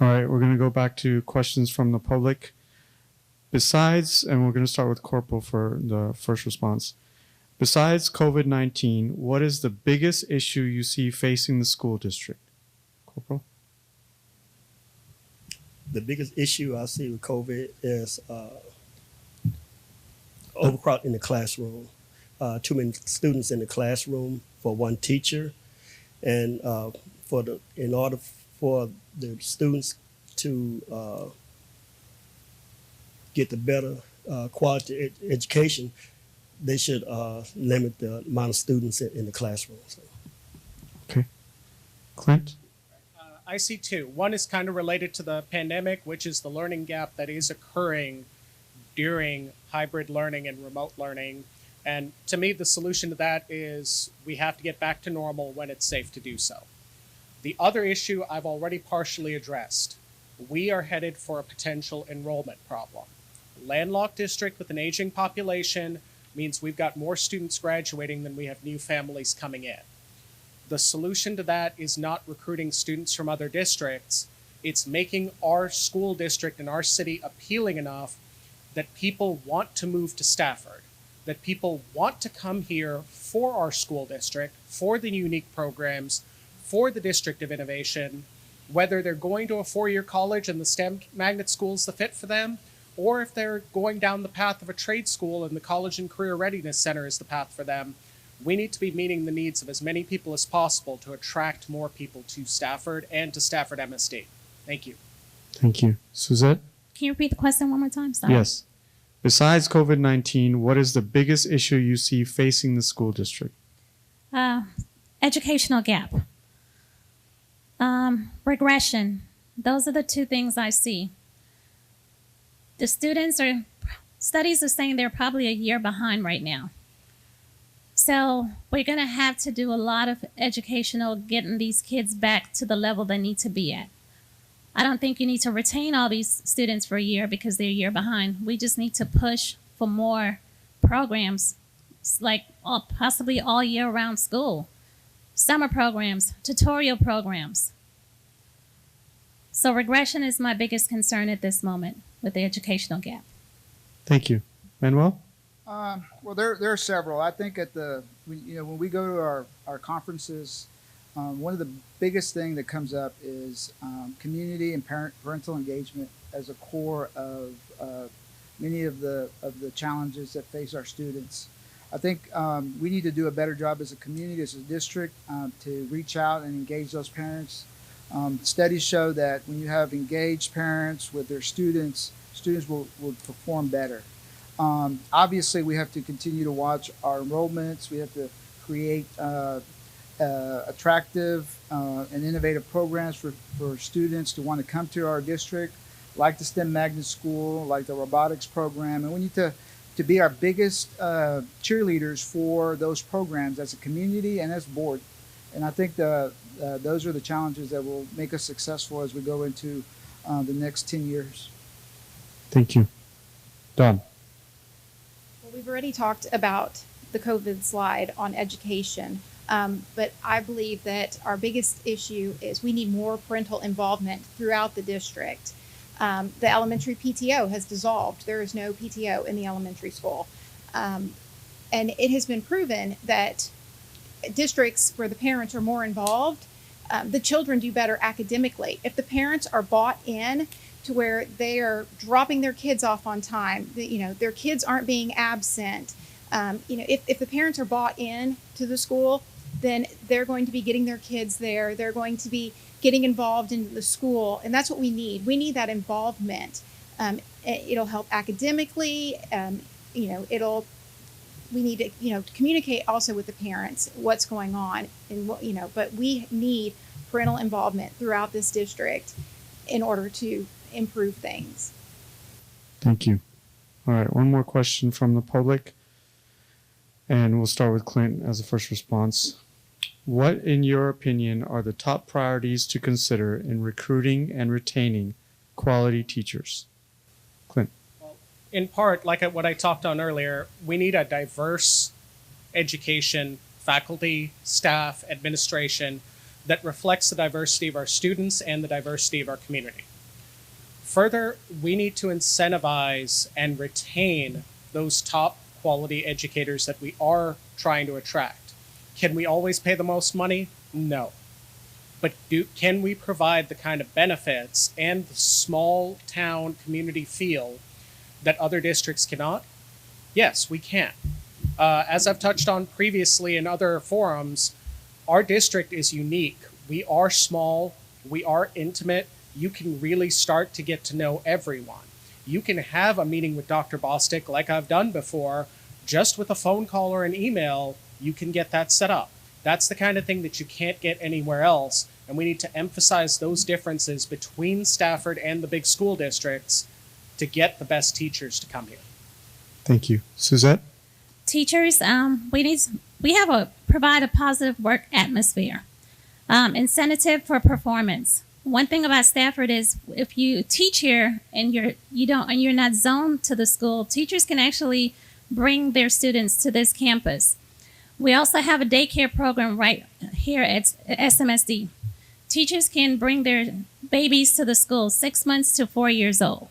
All right, we're going to go back to questions from the public. Besides, and we're going to start with Corporal for the first response. Besides COVID-19, what is the biggest issue you see facing the school district? Corporal? The biggest issue I see with COVID is overcrowding in the classroom. Too many students in the classroom for one teacher, and in order for the students to get the better quality education, they should limit the amount of students in the classroom. So. Okay. Clint? I see two. One is kind of related to the pandemic, which is the learning gap that is occurring during hybrid learning and remote learning. And to me, the solution to that is we have to get back to normal when it's safe to do so. The other issue I've already partially addressed. We are headed for a potential enrollment problem. Landlocked district with an aging population means we've got more students graduating than we have new families coming in. The solution to that is not recruiting students from other districts. It's making our school district and our city appealing enough that people want to move to Stafford, that people want to come here for our school district, for the unique programs, for the District of Innovation, whether they're going to a four-year college and the STEM magnet school is the fit for them, or if they're going down the path of a trade school and the College and Career Readiness Center is the path for them. We need to be meeting the needs of as many people as possible to attract more people to Stafford and to Stafford MSD. Thank you. Thank you. Suzette? Can you repeat the question one more time? Sorry. Yes. Besides COVID-19, what is the biggest issue you see facing the school district? Educational gap. Regression. Those are the two things I see. The studies are saying they're probably a year behind right now. So we're going to have to do a lot of educational getting these kids back to the level they need to be at. I don't think you need to retain all these students for a year because they're a year behind. We just need to push for more programs, like possibly all year round school, summer programs, tutorial programs. So regression is my biggest concern at this moment with the educational gap. Thank you. Manuel? Well, there are several. I think when we go to our conferences, one of the biggest thing that comes up is community and parental engagement as a core of many of the challenges that face our students. I think we need to do a better job as a community, as a district, to reach out and engage those parents. Studies show that when you have engaged parents with their students will perform better. Obviously, we have to continue to watch our enrollments. We have to create attractive and innovative programs for students to want to come to our district, like the STEM Magnet School, like the robotics program. And we need to be our biggest cheerleaders for those programs as a community and as a board. And I think those are the challenges that will make us successful as we go into the next 10 years. Thank you. Don? Well, we've already talked about the COVID slide on education, but I believe that our biggest issue is we need more parental involvement throughout the district. The elementary PTO has dissolved. There is no PTO in the elementary school. And it has been proven that districts where the parents are more involved, the children do better academically. If the parents are bought in to where they are dropping their kids off on time, their kids aren't being absent. If the parents are bought in to the school, then they're going to be getting their kids there. They're going to be getting involved in the school, and that's what we need. We need that involvement. It'll help academically. We need to, communicate also with the parents what's going on, and but we need parental involvement throughout this district in order to improve things. Thank you. All right, one more question from the public, and we'll start with Clint as a first response. What, in your opinion, are the top priorities to consider in recruiting and retaining quality teachers? Clint. In part, like what I talked on earlier, we need a diverse education, faculty, staff, administration that reflects the diversity of our students and the diversity of our community. Further, we need to incentivize and retain those top quality educators that we are trying to attract. Can we always pay the most money? No. But can we provide the kind of benefits and the small town community feel that other districts cannot? Yes, we can. As I've touched on previously in other forums, our district is unique. We are small, we are intimate. You can really start to get to know everyone. You can have a meeting with Dr. Bostic like I've done before, just with a phone call or an email, you can get that set up. That's the kind of thing that you can't get anywhere else, and we need to emphasize those differences between Stafford and the big school districts to get the best teachers to come here. Thank you. Suzette? Teachers, provide a positive work atmosphere. Incentive for performance. One thing about Stafford is if you teach here and you're not zoned to the school, teachers can actually bring their students to this campus. We also have a daycare program right here at SMSD. Teachers can bring their babies to the school 6 months to 4 years old.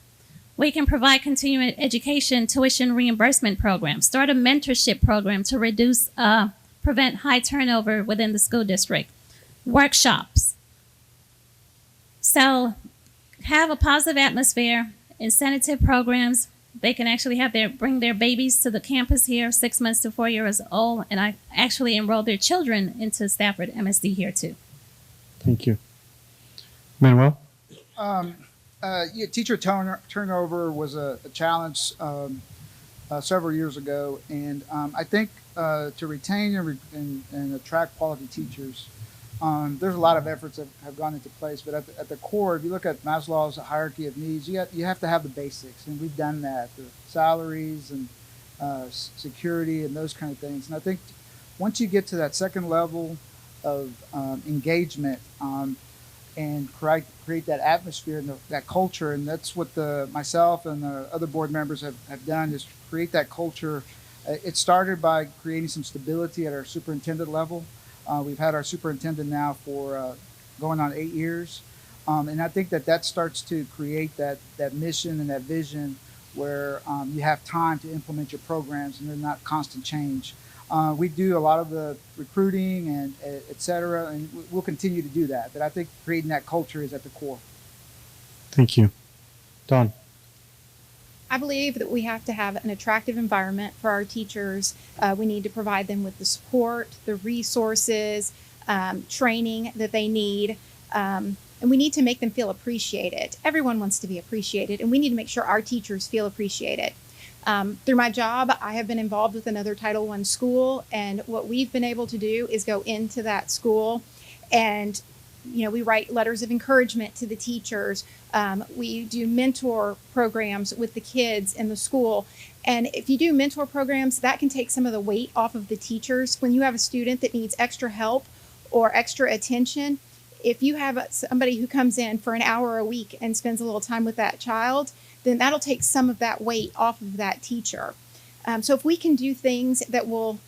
We can provide continuing education tuition reimbursement programs, start a mentorship program to prevent high turnover within the school district, workshops. So have a positive atmosphere, incentive programs. They can actually bring their babies to the campus here 6 months to 4 years old, and I actually enrolled their children into Stafford MSD here too. Thank you. Manuel? Teacher turnover was a challenge several years ago, and I think to retain and attract quality teachers, there's a lot of efforts that have gone into place. But at the core, if you look at Maslow's hierarchy of needs, you have to have the basics, and we've done that: the salaries and security and those kind of things. And I think once you get to that second level of engagement, and create that atmosphere and that culture. And that's what myself and the other board members have done, is create that culture. It started by creating some stability at our superintendent level. We've had our superintendent now for going on 8 years. And I think that starts to create that mission and that vision where you have time to implement your programs and they're not constant change. We do a lot of the recruiting and et cetera, and we'll continue to do that. But I think creating that culture is at the core. Thank you. Dawn? I believe that we have to have an attractive environment for our teachers. We need to provide them with the support, the resources, training that they need. And we need to make them feel appreciated. Everyone wants to be appreciated, and we need to make sure our teachers feel appreciated. Through my job, I have been involved with another Title I school, and what we've been able to do is go into that school and, we write letters of encouragement to the teachers. We do mentor programs with the kids in the school. And if you do mentor programs, that can take some of the weight off of the teachers. When you have a student that needs extra help or extra attention, if you have somebody who comes in for an hour a week and spends a little time with that child, then that'll take some of that weight off of that teacher. So if we can do things that will,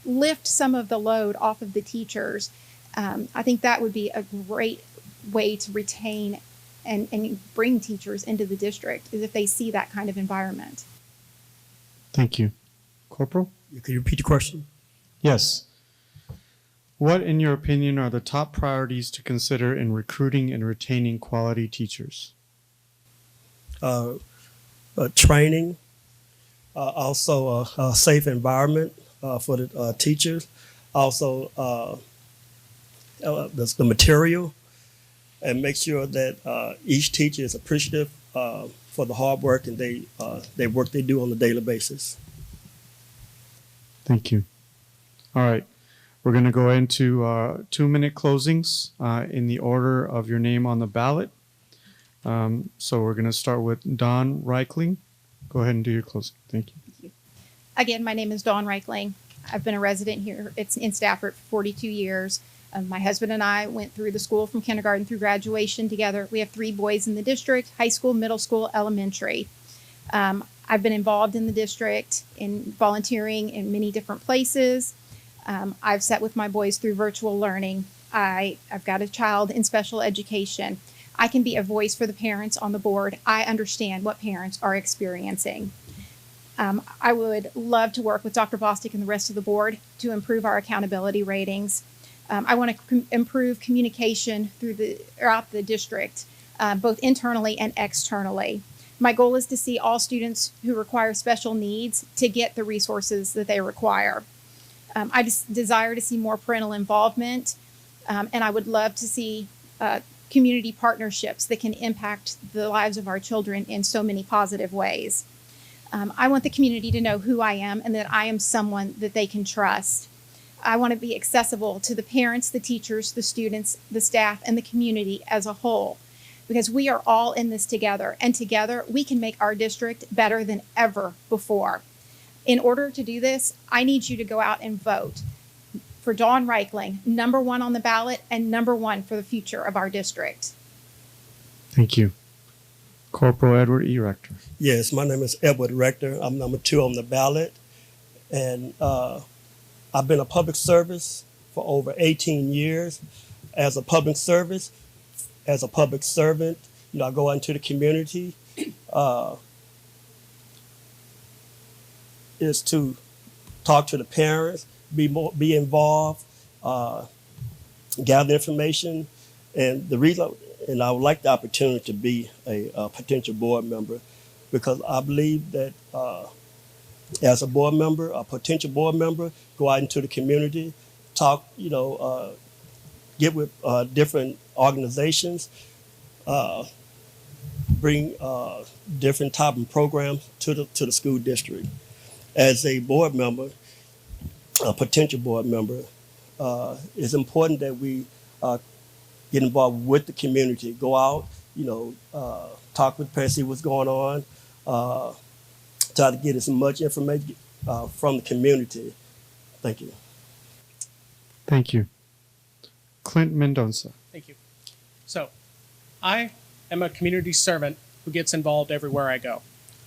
lift some of the load off of the teachers, I think that would be a great way to retain and bring teachers into the district, is if they see that kind of environment. Thank you. Corporal? Can you repeat the question? Yes. What, in your opinion, are the top priorities to consider in recruiting and retaining quality teachers? Training, also a safe environment for the teachers, also the material, and make sure that each teacher is appreciative for the hard work and they work they do on a daily basis. Thank you. All right. We're going to go into 2-minute closings in the order of your name on the ballot. So we're going to start with Dawn Reichling. Go ahead and do your closing. Thank you. Again, my name is Dawn Reichling. I've been a resident here in Stafford for 42 years. My husband and I went through the school from kindergarten through graduation together. We have 3 boys in the district: high school, middle school, elementary. I've been involved in the district in volunteering in many different places. I've sat with my boys through virtual learning. I've got a child in special education. I can be a voice for the parents on the board. I understand what parents are experiencing. I would love to work with Dr. Bostic and the rest of the board to improve our accountability ratings. I want to improve communication throughout the district, both internally and externally. My goal is to see all students who require special needs to get the resources that they require. I just desire to see more parental involvement, and I would love to see community partnerships that can impact the lives of our children in so many positive ways. I want the community to know who I am and that I am someone that they can trust. I want to be accessible to the parents, the teachers, the students, the staff, and the community as a whole, because we are all in this together, and together we can make our district better than ever before. In order to do this, I need you to go out and vote for Dawn Reichling, #1 on the ballot and #1 for the future of our district. Thank you. Corporal Edward E. Rector. Yes, my name is Edward Rector. I'm #2 on the ballot, and I've been a public service for over 18 years. As a public servant, I go out into the community. Is to talk to the parents, be involved, gather information, and I would like the opportunity to be a potential board member, because I believe that as a board member, a potential board member, go out into the community, talk, get with different organizations, bring different type of programs to the school district. As a board member, a potential board member, it's important that we get involved with the community, go out, talk with parents, see what's going on, try to get as much information from the community. Thank you. Thank you. Clint Mendoza. Thank you. So, I am a community servant who gets involved everywhere I go.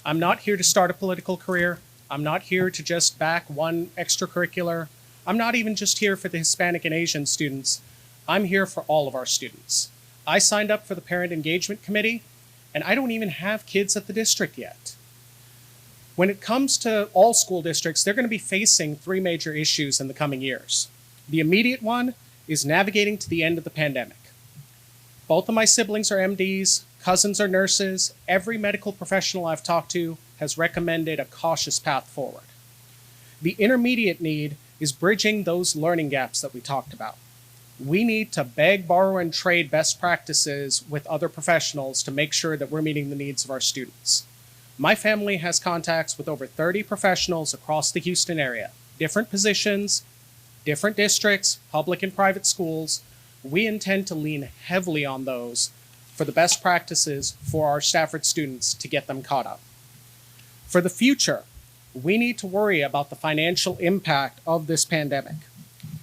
I'm not here to start a political career. I'm not here to just back one extracurricular. I'm not even just here for the Hispanic and Asian students. I'm here for all of our students. I signed up for the Parent Engagement Committee, and I don't even have kids at the district yet. When it comes to all school districts, they're going to be facing 3 major issues in the coming years. The immediate one is navigating to the end of the pandemic. Both of my siblings are MDs, cousins are nurses. Every medical professional I've talked to has recommended a cautious path forward. The intermediate need is bridging those learning gaps that we talked about. We need to beg, borrow, and trade best practices with other professionals to make sure that we're meeting the needs of our students. My family has contacts with over 30 professionals across the Houston area, different positions, different districts, public and private schools. We intend to lean heavily on those for the best practices for our Stafford students to get them caught up. For the future, we need to worry about the financial impact of this pandemic.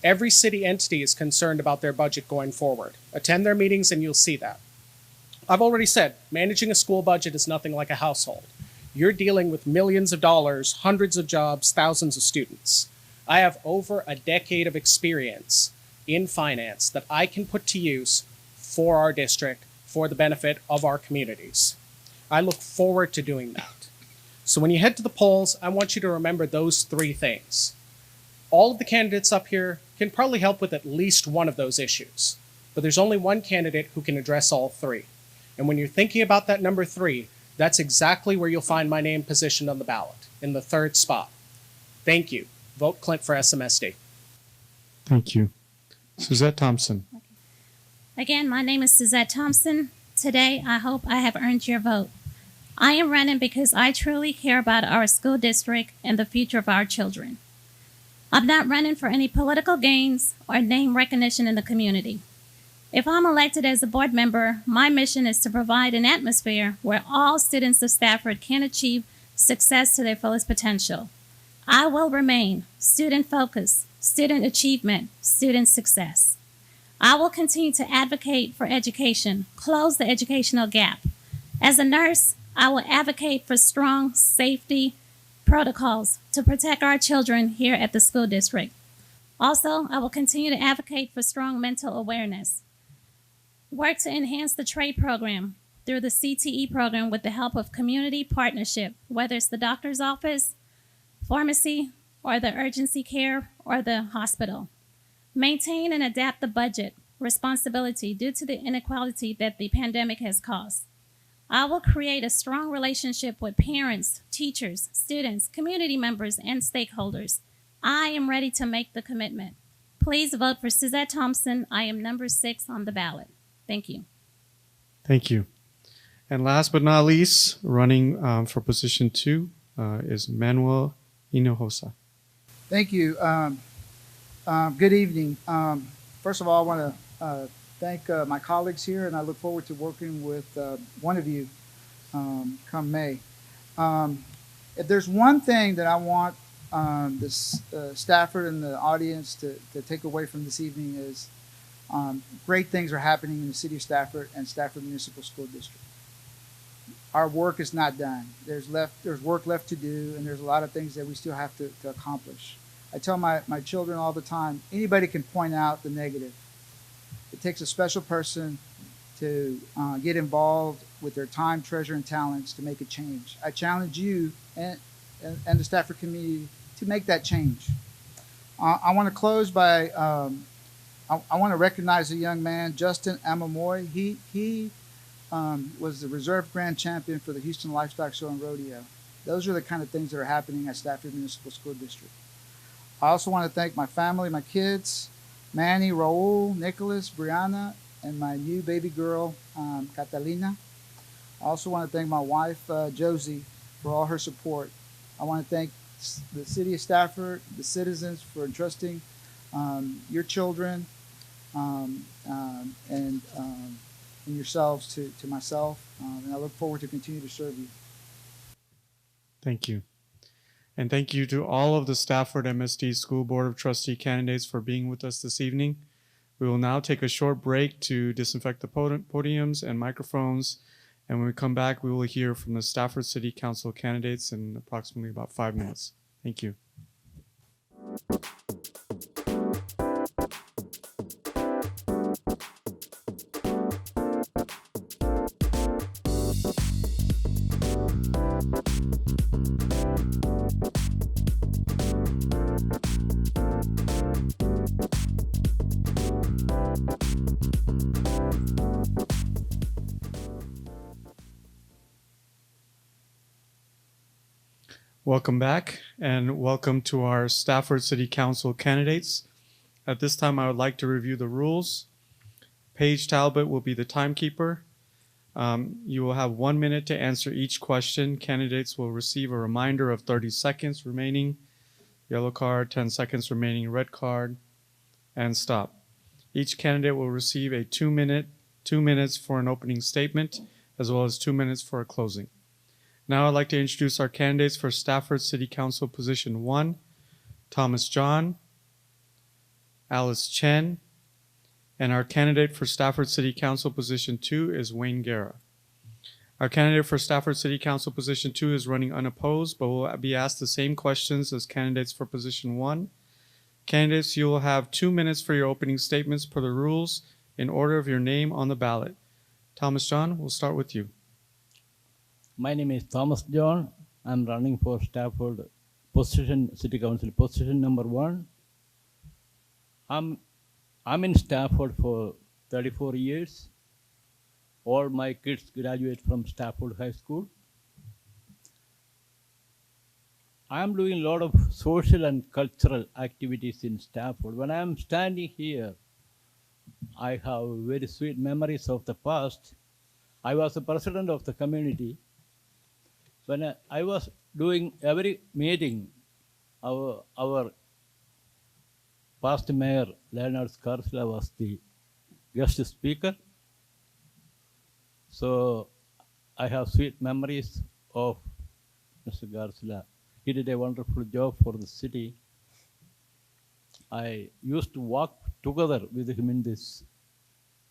Every city entity is concerned about their budget going forward. Attend their meetings and you'll see that. I've already said, managing a school budget is nothing like a household. You're dealing with millions of dollars, hundreds of jobs, thousands of students. I have over a decade of experience in finance that I can put to use for our district, for the benefit of our communities. I look forward to doing that. So when you head to the polls, I want you to remember those 3 things. All of the candidates up here can probably help with at least one of those issues, but there's only one candidate who can address all 3. And when you're thinking about that number 3, that's exactly where you'll find my name positioned on the ballot, in the 3rd spot. Thank you. Vote Clint for SMSD. Thank you. Suzette Thompson. Again, my name is Suzette Thompson. Today, I hope I have earned your vote. I am running because I truly care about our school district and the future of our children. I'm not running for any political gains or name recognition in the community. If I'm elected as a board member, my mission is to provide an atmosphere where all students of Stafford can achieve success to their fullest potential. I will remain student-focused, student achievement, student success. I will continue to advocate for education, close the educational gap. As a nurse, I will advocate for strong safety protocols to protect our children here at the school district. Also, I will continue to advocate for strong mental awareness. Work to enhance the trade program through the CTE program with the help of community partnership, whether it's the doctor's office, pharmacy, or the urgency care, or the hospital. Maintain and adapt the budget responsibility due to the inequality that the pandemic has caused. I will create a strong relationship with parents, teachers, students, community members, and stakeholders. I am ready to make the commitment. Please vote for Suzette Thompson. I am number 6 on the ballot. Thank you. Thank you. And last but not least, running for position 2 is Manuel Inohosa. Thank you. Good evening. First of all, I want to thank my colleagues here, and I look forward to working with one of you come May. If there's one thing that I want this Stafford and the audience to take away from this evening is great things are happening in the city of Stafford and Stafford Municipal School District. Our work is not done. There's work left to do, and there's a lot of things that we still have to accomplish. I tell my children all the time, anybody can point out the negative. It takes a special person to get involved with their time, treasure, and talents to make a change. I challenge you and the Stafford community to make that change. I want to close by, I want to recognize a young man, Justin Amamoy. He was the reserve grand champion for the Houston Livestock Show and Rodeo. Those are the kind of things that are happening at Stafford Municipal School District. I also want to thank my family, my kids, Manny, Raul, Nicholas, Brianna, and my new baby girl, Catalina. I also want to thank my wife, Josie, for all her support. I want to thank the city of Stafford, the citizens, for entrusting your children and yourselves to myself. And I look forward to continue to serve you. Thank you. And thank you to all of the Stafford MSD School Board of Trustee candidates for being with us this evening. We will now take a short break to disinfect the podiums and microphones. And when we come back, we will hear from the Stafford City Council candidates in approximately about 5 minutes. Thank you. Welcome back, and welcome to our Stafford City Council candidates. At this time, I would like to review the rules. Paige Talbot will be the timekeeper. You will have 1 minute to answer each question. Candidates will receive a reminder of 30 seconds remaining, yellow card, 10 seconds remaining, red card, and stop. Each candidate will receive a 2 minutes for an opening statement, as well as 2 minutes for a closing. Now I'd like to introduce our candidates for Stafford City Council Position 1, Thomas John, Alice Chen, and our candidate for Stafford City Council Position 2 is Wayne Guerra. Our candidate for Stafford City Council Position 2 is running unopposed, but will be asked the same questions as candidates for Position 1. Candidates, you will have 2 minutes for your opening statements per the rules in order of your name on the ballot. Thomas John, we'll start with you. My name is Thomas John. I'm running for Stafford City Council position number 1. I'm in Stafford for 34 years. All my kids graduate from Stafford High School. I'm doing a lot of social and cultural activities in Stafford. When I'm standing here, I have very sweet memories of the past. I was the president of the community. When I was doing every meeting, our past mayor, Leonard Scarsla, was the guest speaker. So I have sweet memories of Mr. Garsla. He did a wonderful job for the city. I used to walk together with him in this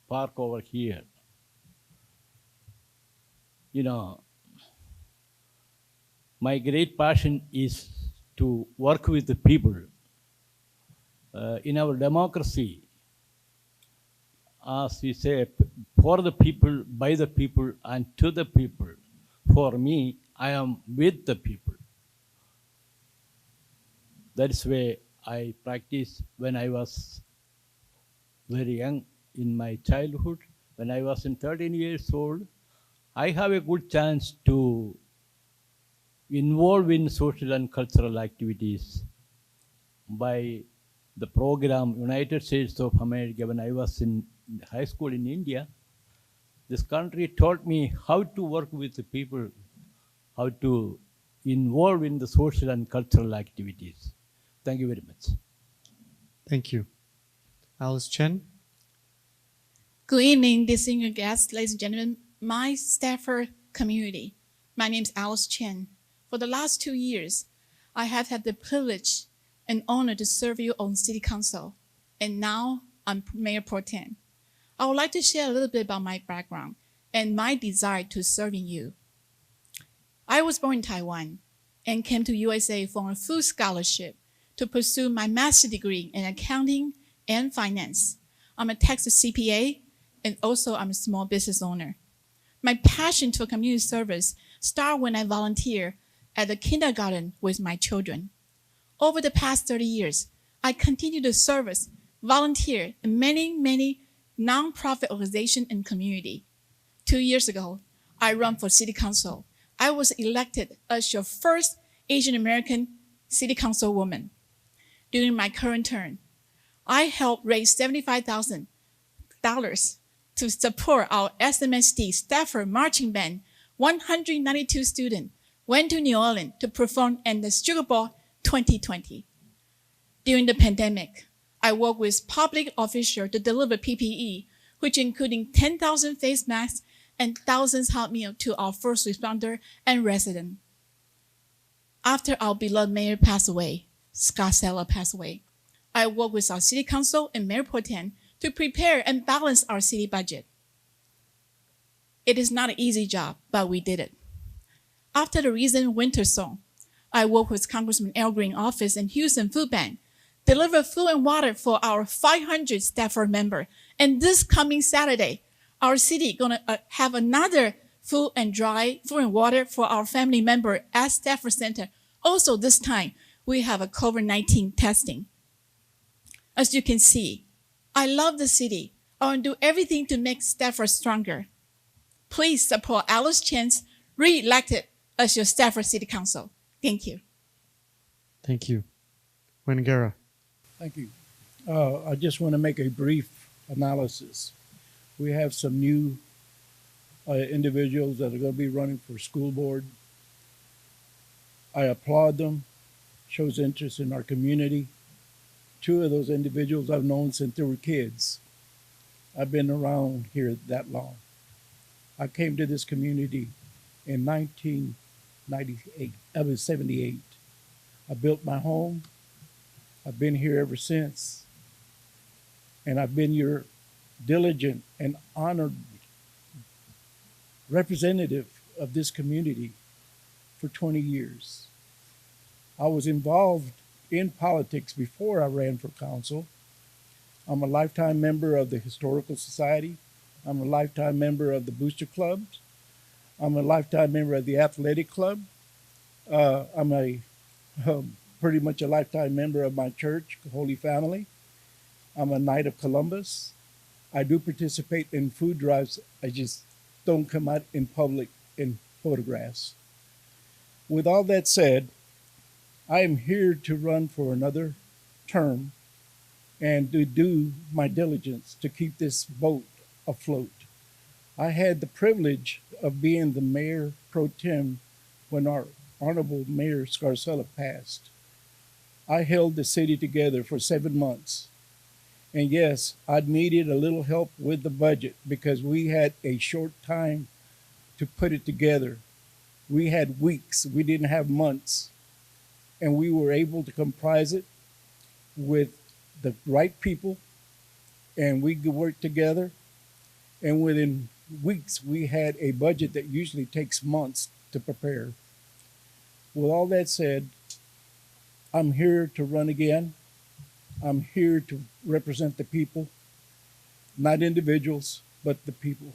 park over here. You know, my great passion is to work with the people. In our democracy, as we say, for the people, by the people, and to the people. For me, I am with the people. That's why I practiced when I was very young in my childhood. When I was in 13 years old, I have a good chance to involve in social and cultural activities by the program United States of America. When I was in high school in India, this country taught me how to work with the people, how to involve in the social and cultural activities. Thank you very much. Thank you. Alice Chen. Good evening, distinguished guests, ladies and gentlemen, my Stafford community. My name is Alice Chen. For the last 2 years, I have had the privilege and honor to serve you on City Council, and now I'm Mayor Pro Tem. I would like to share a little bit about my background and my desire to serving you. I was born in Taiwan and came to USA for a full scholarship to pursue my master's degree in accounting and finance. I'm a Texas CPA, and also I'm a small business owner. My passion for community service started when I volunteered at the kindergarten with my children. Over the past 30 years, I continue to volunteer in many nonprofit organizations and community. 2 years ago, I ran for City Council. I was elected as your first Asian American City Council woman. During my current term, I helped raise $75,000 to support our SMSD Stafford Marching Band. 192 students went to New Orleans to perform in the Sugar Bowl 2020. During the pandemic, I worked with public officials to deliver PPE, which including 10,000 face masks and thousands hot meals to our first responder and residents. After our beloved mayor passed away, Scott Seller passed away, I worked with our city council and Mayor Pro Tem to prepare and balance our city budget. It is not an easy job, but we did it. After the recent winter storm, I worked with Congressman Al Green's office and Houston Food Bank, deliver food and water for our 500 Stafford members. And this coming Saturday, our city gonna have another food and water for our family member at Stafford Center. Also this time, we have a COVID-19 testing. As you can see, I love the city. I want to do everything to make Stafford stronger. Please support Alice Chen's re-elected as your Stafford City Council. Thank you. Thank you. Wangara. Thank you. I just want to make a brief analysis. We have some new individuals that are going to be running for school board. I applaud them, shows interest in our community. 2 of those individuals I've known since they were kids. I've been around here that long. I came to this community in 1998. I was 78. I built my home. I've been here ever since. And I've been your diligent and honored representative of this community for 20 years. I was involved in politics before I ran for council. I'm a lifetime member of the Historical Society. I'm a lifetime member of the Booster Clubs. I'm a lifetime member of the Athletic Club. I'm pretty much a lifetime member of my church, Holy Family. I'm a Knight of Columbus. I do participate in food drives. I just don't come out in public in photographs. With all that said, I am here to run for another term and to do my diligence to keep this boat afloat. I had the privilege of being the Mayor Pro Tem when our Honorable Mayor Scarcella passed. I held the city together for 7 months. And yes, I needed a little help with the budget because we had a short time to put it together. We had weeks, we didn't have months. And we were able to comprise it with the right people, and we could work together. And within weeks, we had a budget that usually takes months to prepare. With all that said, I'm here to run again. I'm here to represent the people, not individuals. but the people.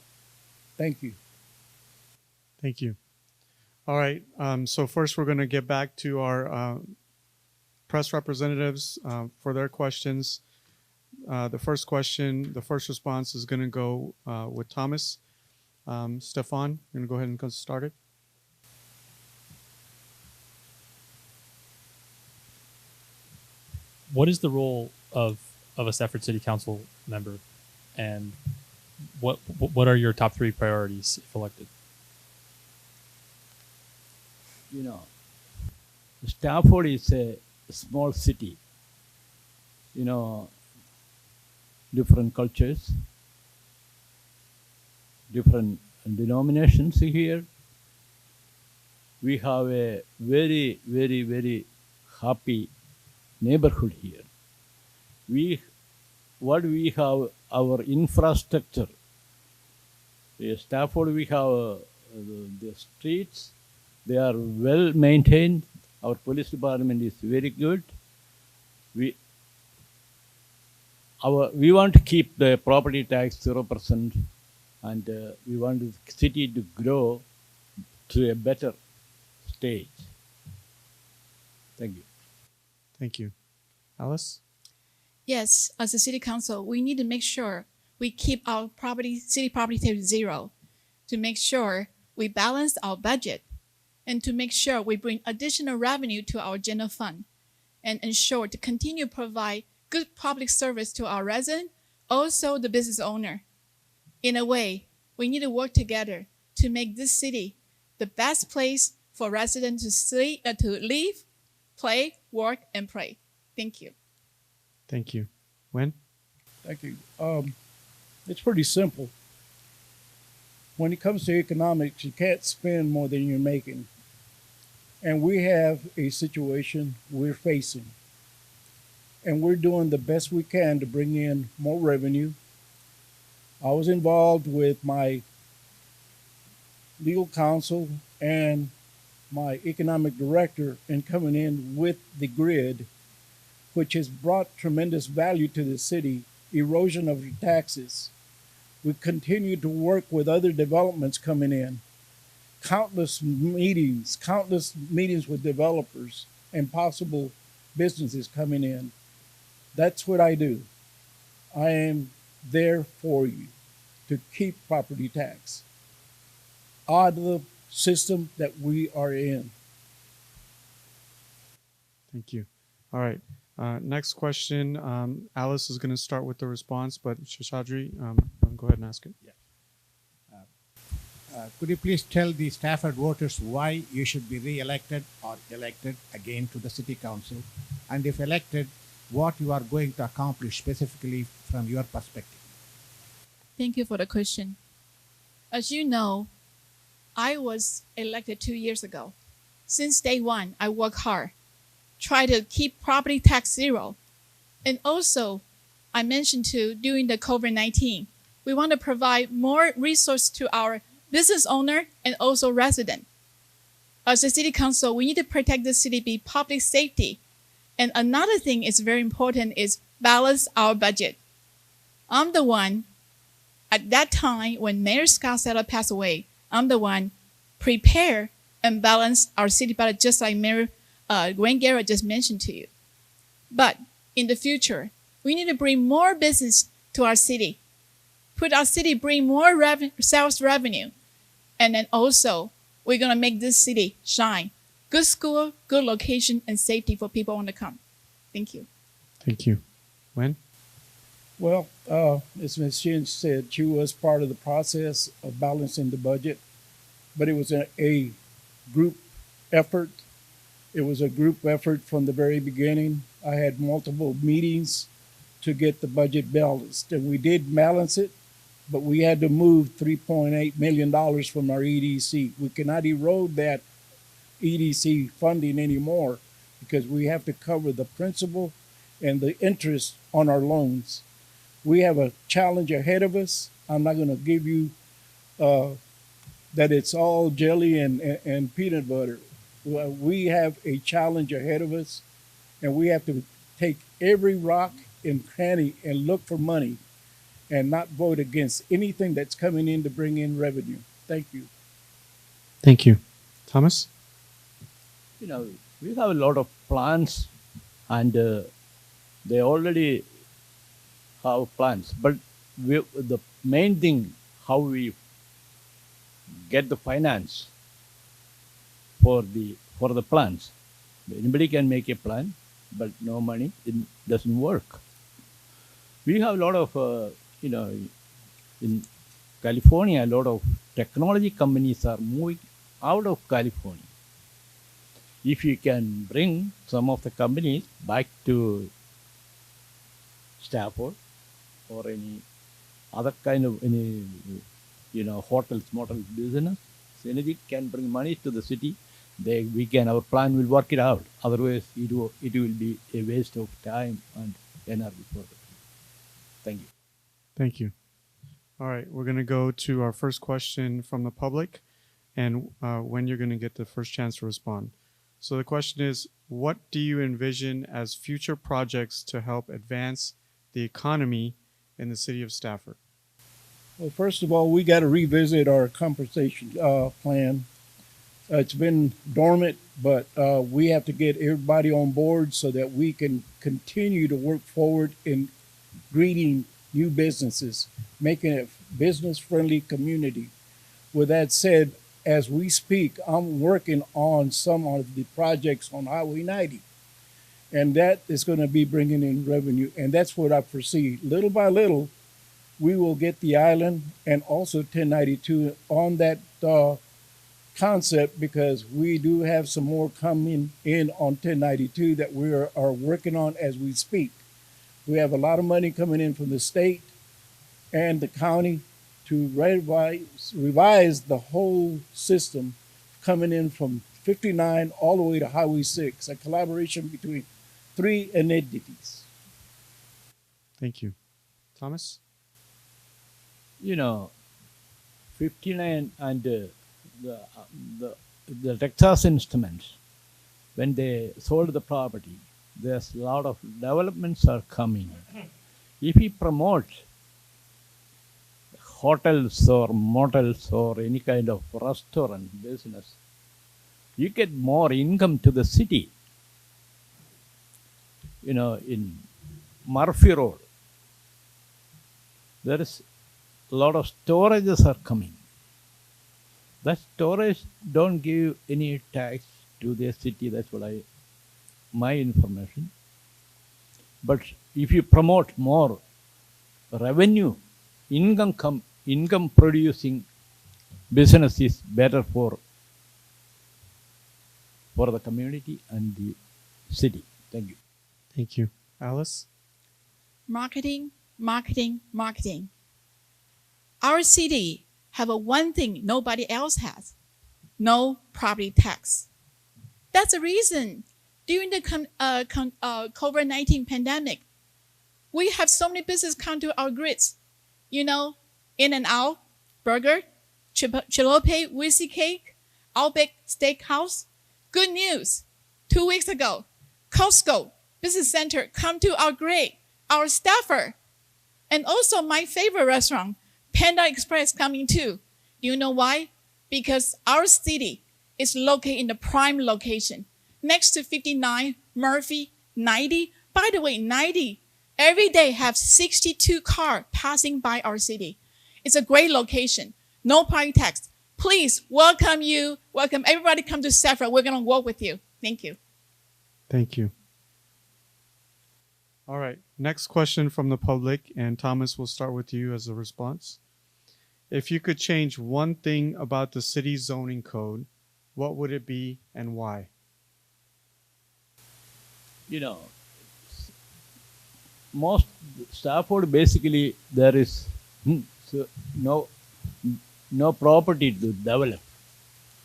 Thank you. Thank you. All right. So first, we're going to get back to our press representatives for their questions. The first response is going to go with Thomas. Stefan, you're going to go ahead and get started. What is the role of a Stafford City Council member, and what are your top 3 priorities if elected? You know, Stafford is a small city. You know, different cultures, different denominations here. We have a very, very, very happy neighborhood here. We have our infrastructure. In Stafford, we have the streets. They are well maintained. Our police department is very good. We want to keep the property tax 0%, and we want the city to grow to a better stage. Thank you. Thank you. Alice? Yes, as a city council, we need to make sure we keep our city property tax 0, to make sure we balance our budget, and to make sure we bring additional revenue to our general fund, and ensure to continue to provide good public service to our residents, also the business owner. In a way, we need to work together to make this city the best place for residents to live, play, work, and play. Thank you. Thank you. Wen? Thank you. It's pretty simple. When it comes to economics, you can't spend more than you're making. And we have a situation we're facing. And we're doing the best we can to bring in more revenue. I was involved with my legal counsel and my economic director in coming in with the grid, which has brought tremendous value to the city, erosion of taxes. We continue to work with other developments coming in, countless meetings with developers and possible businesses coming in. That's what I do. I am there for you to keep property tax out of the system that we are in. Thank you. All right. Next question. Alice is going to start with the response, but Shashadri, go ahead and ask it. Could you please tell the Stafford voters why you should be re-elected or elected again to the City Council? And if elected, what you are going to accomplish specifically from your perspective? Thank you for the question. As you know, I was elected 2 years ago. Since day one, I work hard, try to keep property tax 0. And also, I mentioned too, during the COVID-19, we want to provide more resources to our business owner and also resident. As a city council, we need to protect the city, be public safety. And another thing is very important is balance our budget. I'm the one, at that time when Mayor Scott Settler passed away, I'm the one prepare and balance our city budget, just like Mayor Gwen Garrett just mentioned to you. But in the future, we need to bring more business to our city, put our city, bring more sales revenue, and then also we're going to make this city shine. Good school, good location, and safety for people who want to come. Thank you. Thank you. Wen? Well, as Ms. Chen said, she was part of the process of balancing the budget, but it was a group effort. It was a group effort from the very beginning. I had multiple meetings to get the budget balanced, and we did balance it, but we had to move $3.8 million from our EDC. We cannot erode that EDC funding anymore because we have to cover the principal and the interest on our loans. We have a challenge ahead of us. I'm not going to give you that it's all jelly and peanut butter. We have a challenge ahead of us, and we have to take every rock and cranny and look for money. and not vote against anything that's coming in to bring in revenue. Thank you. Thank you. Thomas? You know, we have a lot of plans, and they already have plans. But the main thing, how we get the finance for the plans. Anybody can make a plan, but no money, it doesn't work. We have a lot of, in California, a lot of technology companies are moving out of California. If you can bring some of the companies back to Stafford or any other kind of hotels, motels business, so anything can bring money to the city, our plan will work it out. Otherwise, it will be a waste of time and energy for the people. Thank you. Thank you. All right, we're going to go to our first question from the public, and when you're going to get the first chance to respond. So the question is, what do you envision as future projects to help advance the economy in the city of Stafford? Well, first of all, we got to revisit our compensation plan. It's been dormant, but we have to get everybody on board so that we can continue to work forward in greeting new businesses, making it a business-friendly community. With that said, as we speak, I'm working on some of the projects on Highway 90, and that is going to be bringing in revenue, and that's what I foresee. Little by little, we will get the island and also 1092 on that concept, because we do have some more coming in on 1092 that we are working on as we speak. We have a lot of money coming in from the state and the county to revise the whole system, coming in from 59 all the way to Highway 6, a collaboration between 3 entities. Thank you. Thomas? 59 and the Texas Instruments, when they sold the property, there's a lot of developments are coming. If we promote hotels or motels or any kind of restaurant business, you get more income to the city. In Murphy Road, there is a lot of storages are coming. That storage don't give any tax to the city. That's what my information. But if you promote more revenue, income producing business is better for the community and the city. Thank you. Thank you. Alice? Marketing, marketing, marketing. Our city have one thing nobody else has: no property tax. That's the reason during the COVID-19 pandemic, we have so many businesses come to our grids. In-N-Out Burger, Chilope Whiskey Cake, Outback Steakhouse. Good news, 2 weeks ago, Costco Business Center come to our grid, our Stafford. And also my favorite restaurant, Panda Express, coming too. Do you know why? Because our city is located in the prime location, next to 59, Murphy, 90. By the way, 90 every day have 62 cars passing by our city. It's a great location. No property tax. Please, welcome everybody come to Stafford. We're going to work with you. Thank you. Thank you. All right, next question from the public, and Thomas, we'll start with you as a response. If you could change one thing about the city zoning code, what would it be and why? Most Stafford, basically there is no property to develop.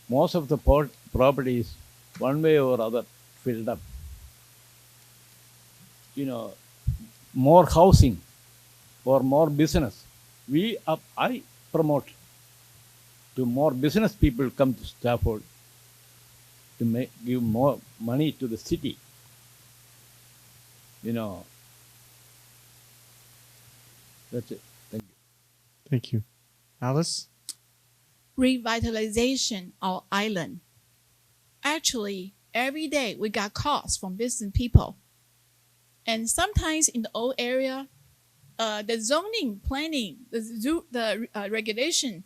Most of the property is one way or other filled up. More housing or more business. I promote to more business people come to Stafford to give more money to the city. That's it. Thank you. Thank you. Alice? Revitalization of island. Actually, every day we got calls from business people. And sometimes in the old area, the zoning planning, the regulation,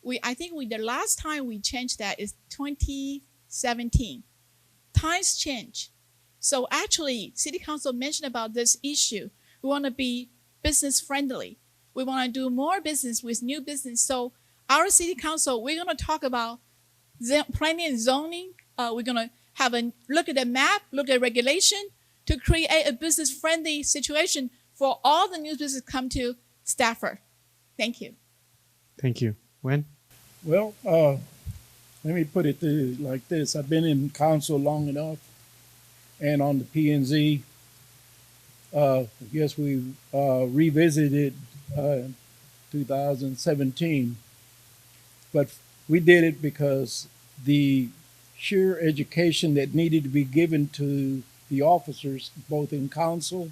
the last time we changed that is 2017. Times change. So actually, City Council mentioned about this issue. We want to be business friendly. We want to do more business with new business. So our City Council, we're going to talk about planning and zoning. We're going to have a look at the map, look at regulation to create a business friendly situation for all the new business come to Stafford. Thank you. Thank you. Wen? Well, let me put it like this. I've been in council long enough and on the P&Z. Yes, we revisited 2017, but we did it because the sheer education that needed to be given to the officers, both in council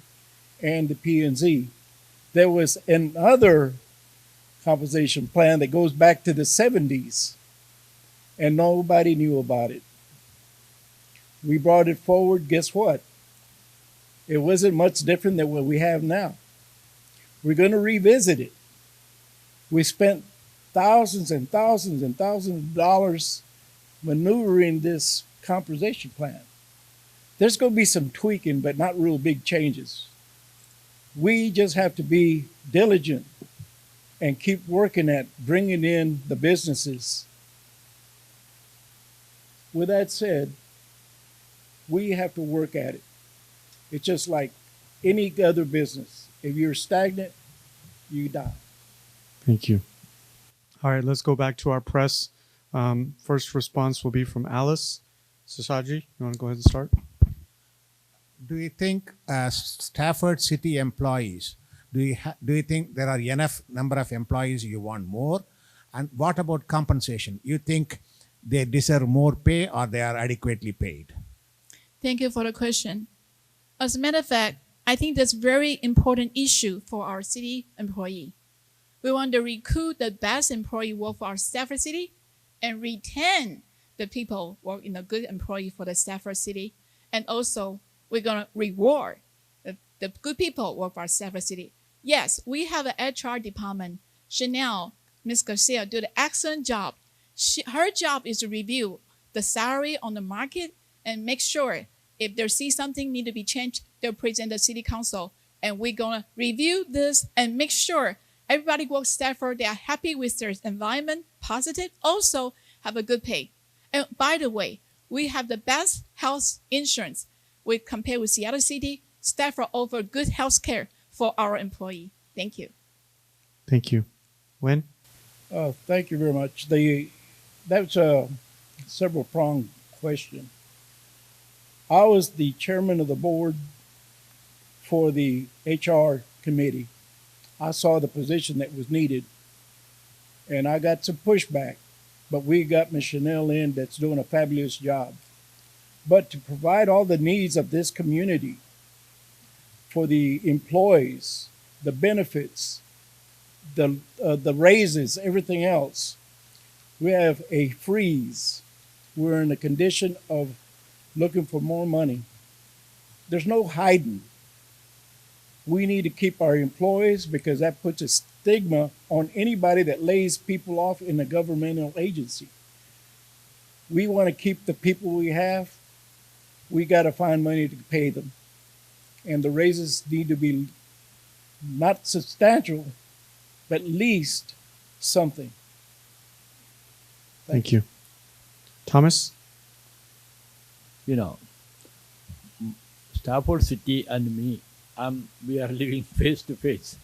and the P&Z. There was another compensation plan that goes back to the 70s, and nobody knew about it. We brought it forward. Guess what? It wasn't much different than what we have now. We're going to revisit it. We spent thousands and thousands and thousands of dollars maneuvering this compensation plan. There's going to be some tweaking, but not real big changes. We just have to be diligent and keep working at bringing in the businesses. With that said, we have to work at it. It's just like any other business. If you're stagnant, you die. Thank you. All right, let's go back to our press. First response will be from Alice. Sasaji, you want to go ahead and start? Do you think as Stafford City employees, do you think there are enough number of employees you want more? And what about compensation? You think they deserve more pay or they are adequately paid? Thank you for the question. As a matter of fact, I think that's a very important issue for our city employee. We want to recruit the best employee work for our Stafford City and retain the people work in a good employee for the Stafford City. And also, we're going to reward the good people work for our Stafford City. Yes, we have an HR department. Chanel, Ms. Garcia, do an excellent job. Her job is to review the salary on the market and make sure if they see something need to be changed, they'll present the city council. And we're going to review this and make sure everybody works Stafford, they are happy with their environment, positive, also have a good pay. And by the way, we have the best health insurance. We compare with Seattle City, Stafford offer good health care for our employee. Thank you. Thank you. Wen? Thank you very much. That's a several-pronged question. I was the chairman of the board for the HR committee. I saw the position that was needed, and I got some pushback, but we got Ms. Chanel in that's doing a fabulous job. But to provide all the needs of this community for the employees, the benefits, the raises, everything else, we have a freeze. We're in a condition of looking for more money. There's no hiding. We need to keep our employees because that puts a stigma on anybody that lays people off in a governmental agency. We want to keep the people we have. We got to find money to pay them. And the raises need to be not substantial, but at least something. Thank you. Thomas? You know, Stafford City and me, we are living face to face.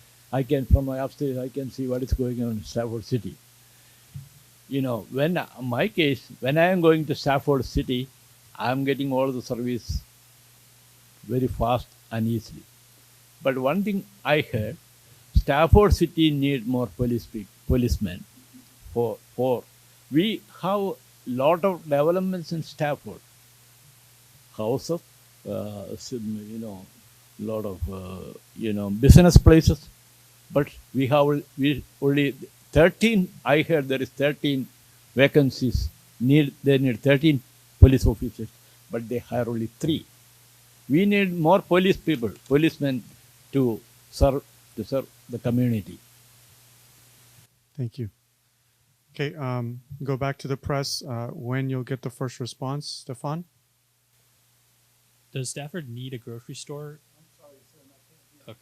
From my upstairs, I can see what is going on in Stafford City. You know, in my case, when I am going to Stafford City, I am getting all the service very fast and easily. But one thing I heard, Stafford City need more policemen. We have lot of developments in Stafford. Houses, lot of business places. but we only 13. I heard there is 13 vacancies. They need 13 police officers, but they hire only 3. We need more policemen to serve the community. Thank you. Okay, go back to the press. When you'll get the first response, Stefan? Does Stafford need a grocery store? I'm sorry, sir. Okay,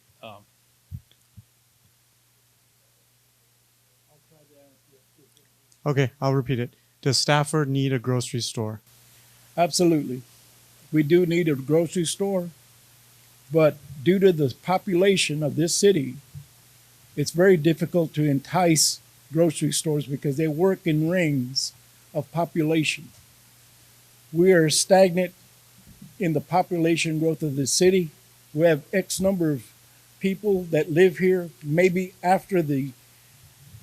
Okay, I'll repeat it. Does Stafford need a grocery store? Absolutely. We do need a grocery store, but due to the population of this city, it's very difficult to entice grocery stores because they work in rings of population. We are stagnant in the population growth of the city. We have X number of people that live here. Maybe after the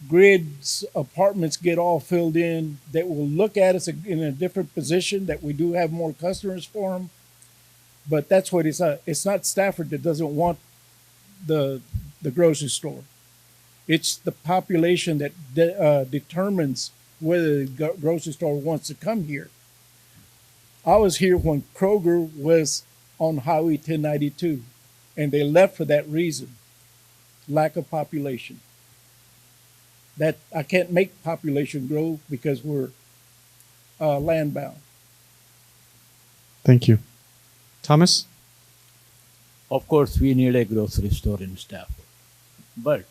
grids apartments get all filled in, that will look at us in a different position, that we do have more customers for them. But that's what it's not Stafford that doesn't want the grocery store. It's the population that determines whether the grocery store wants to come here. I was here when Kroger was on Highway 1092, and they left for that reason, lack of population. That I can't make population grow because we're land bound. Thank you. Thomas? Of course, we need a grocery store in Stafford, but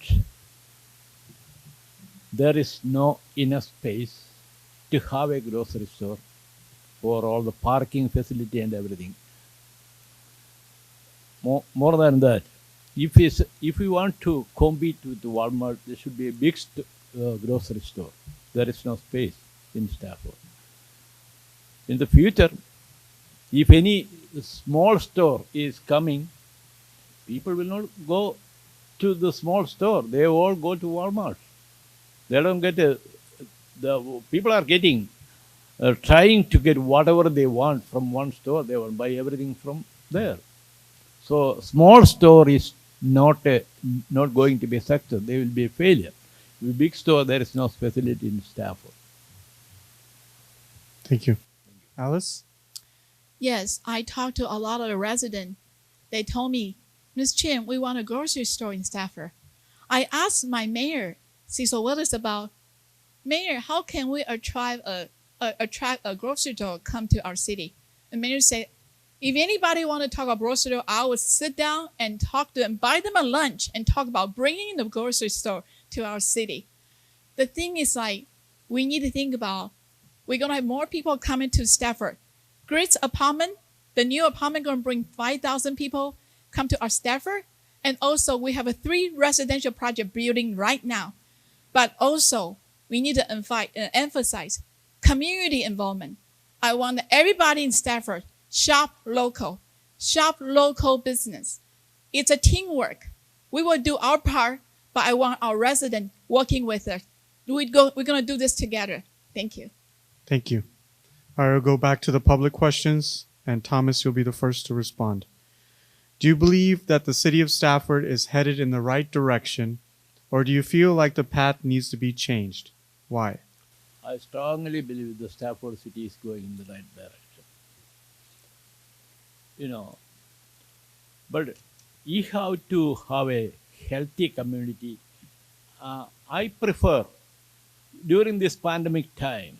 there is no enough space to have a grocery store for all the parking facility and everything. More than that, if we want to compete with Walmart, there should be a big grocery store. There is no space in Stafford. In the future, if any small store is coming, people will not go to the small store. They all go to Walmart. They don't get the people are getting trying to get whatever they want from one store. They will buy everything from there. So small store is not going to be a success. They will be a failure. With big store, there is no facility in Stafford. Thank you. Alice? Yes, I talked to a lot of the residents. They told me, Ms. Chen, we want a grocery store in Stafford. I asked my mayor, Cecil Willis, about, Mayor, how can we attract a grocery store to come to our city? The mayor said, if anybody want to talk about grocery store, I would sit down and talk to them, buy them a lunch, and talk about bringing the grocery store to our city. The thing is, like, we need to think about, we're going to have more people coming to Stafford. Grid's apartment, the new apartment going to bring 5,000 people come to our Stafford. And also, we have a 3 residential project building right now. But also, we need to emphasize community involvement. I want everybody in Stafford shop local business. It's a teamwork. We will do our part, but I want our resident working with us. We're going to do this together. Thank you. Thank you. All right, we'll go back to the public questions, and Thomas, you'll be the first to respond. Do you believe that the city of Stafford is headed in the right direction, or do you feel like the path needs to be changed? Why? I strongly believe the Stafford city is going in the right direction. But you have to have a healthy community. I prefer, during this pandemic time,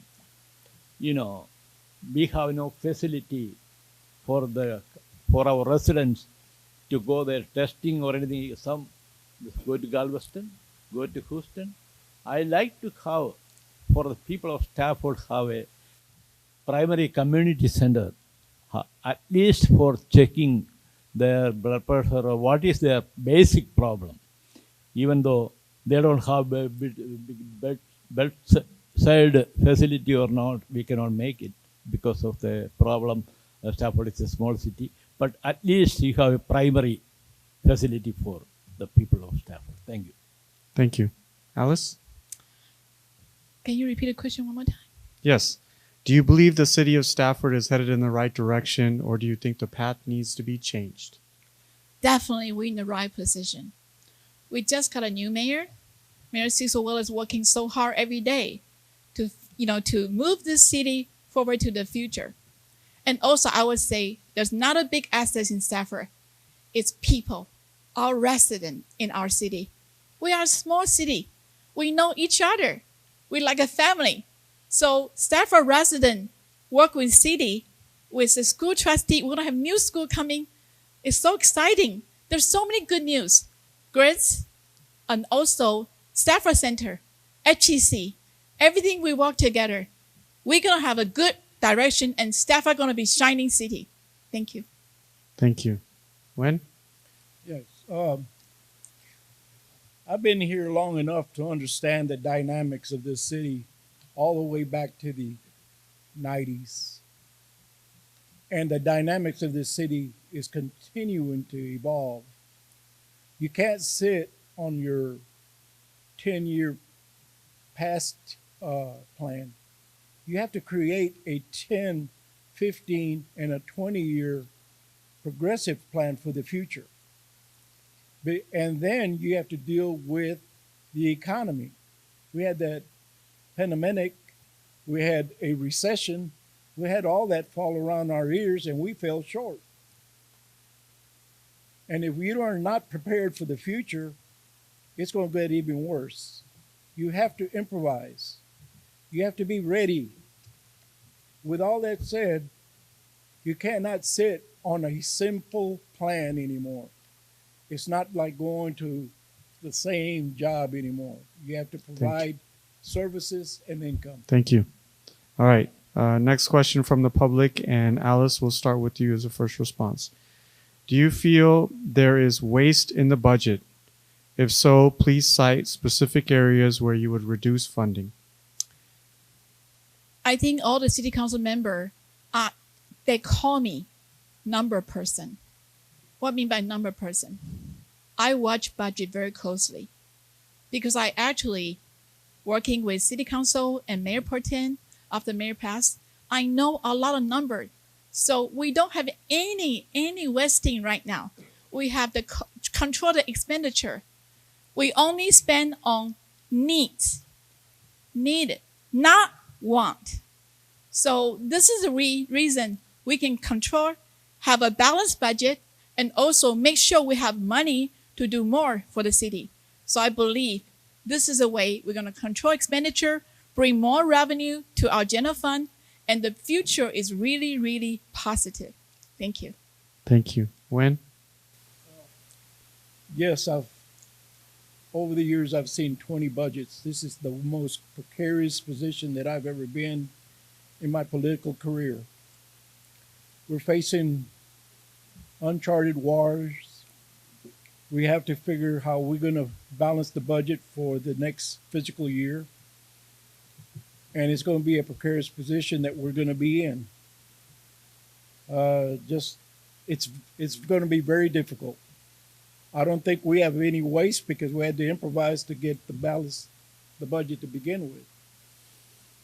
we have no facility for our residents to go there testing or anything. Some go to Galveston, go to Houston. I like to have, for the people of Stafford, have a primary community center, at least for checking their blood pressure or what is their basic problem. Even though they don't have a bedside facility or not, we cannot make it because of the problem. Stafford is a small city, but at least you have a primary facility for the people of Stafford. Thank you. Thank you. Alice? Can you repeat the question one more time? Yes. Do you believe the city of Stafford is headed in the right direction, or do you think the path needs to be changed? Definitely, we're in the right position. We just got a new mayor. Mayor Cecil Will is working so hard every day to, to move this city forward to the future. And also, I would say there's not a big asset in Stafford. It's people, our residents in our city. We are a small city. We know each other. We're like a family. So Stafford resident work with city, with the school trustee. We're gonna have new school coming. It's so exciting. There's so many good news. Grades, and also Stafford Center, HEC, everything we work together. We're gonna have a good direction, and Stafford gonna be shining city. Thank you. Thank you. Wen? Yes. I've been here long enough to understand the dynamics of this city all the way back to the 90s. And the dynamics of this city is continuing to evolve. You can't sit on your 10-year past plan. You have to create a 10, 15, and a 20-year progressive plan for the future. And then you have to deal with the economy. We had that pandemic, we had a recession, we had all that fall around our ears, and we fell short. And if you are not prepared for the future, it's going to get even worse. You have to improvise. You have to be ready. With all that said, you cannot sit on a simple plan anymore. It's not like going to the same job anymore. You have to provide services and income. Thank you. All right. Next question from the public, and Alice, we'll start with you as a first response. Do you feel there is waste in the budget? If so, please cite specific areas where you would reduce funding. I think all the city council members, they call me number person. What I mean by number person? I watch budget very closely because I actually working with city council and mayor pro tem after mayor passed. I know a lot of numbers. So we don't have any wasting right now. We have the control the expenditure. We only spend on needs, needed, not want. So this is the reason we can control, have a balanced budget, and also make sure we have money to do more for the city. So I believe this is a way we're going to control expenditure, bring more revenue to our general fund, and the future is really, really positive. Thank you. Thank you. Wen? Yes, over the years, I've seen 20 budgets. This is the most precarious position that I've ever been in my political career. We're facing uncharted waters. We have to figure how we're going to balance the budget for the next fiscal year. And it's going to be a precarious position that we're going to be in. It's going to be very difficult. I don't think we have any waste because we had to improvise to get the budget to begin with.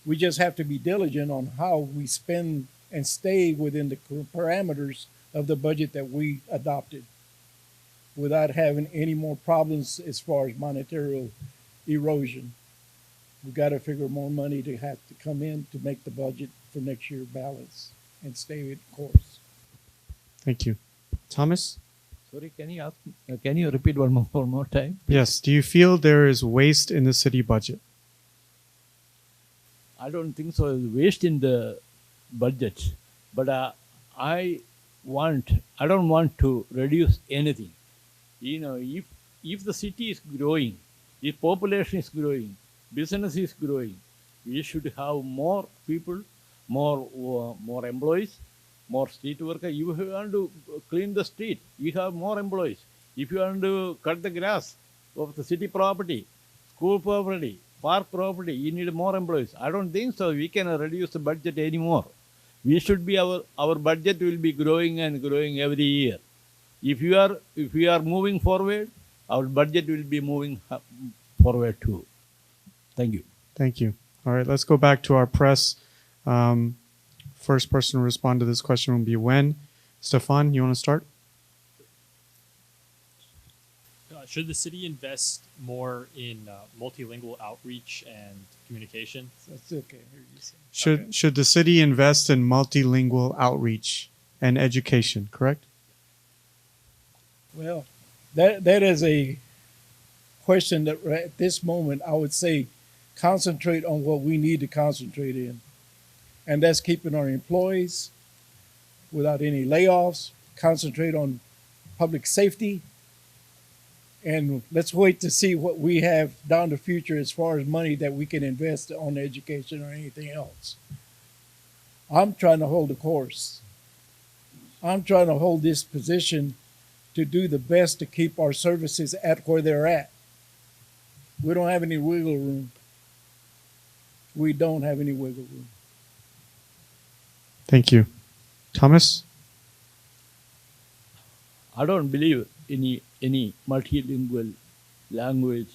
We just have to be diligent on how we spend and stay within the parameters of the budget that we adopted without having any more problems as far as monetary erosion. We've got to figure more money to have to come in to make the budget for next year balance and stay in course. Thank you. Thomas? Sorry, can you repeat one more time? Yes. Do you feel there is waste in the city budget? I don't think so. There's waste in the budget, but I don't want to reduce anything. If the city is growing, if population is growing, business is growing, we should have more people, more employees, more street workers. You want to clean the street, you have more employees. If you want to cut the grass of the city property, school property, park property, you need more employees. I don't think so. We can reduce the budget anymore. We should be our budget will be growing and growing every year. If we are moving forward, our budget will be moving forward too. Thank you. Thank you. All right, let's go back to our press. First person to respond to this question will be Wen. Stefan, you want to start? should the city invest more in multilingual outreach and communication? That's okay. Here you say. Should the city invest in multilingual outreach and education, correct? Well, that is a question that right at this moment I would say concentrate on what we need to concentrate in. And that's keeping our employees without any layoffs, concentrate on public safety, and let's wait to see what we have down the future as far as money that we can invest on education or anything else. I'm trying to hold the course. I'm trying to hold this position to do the best to keep our services at where they're at. We don't have any wiggle room. We don't have any wiggle room. Thank you. Thomas? I don't believe any multilingual language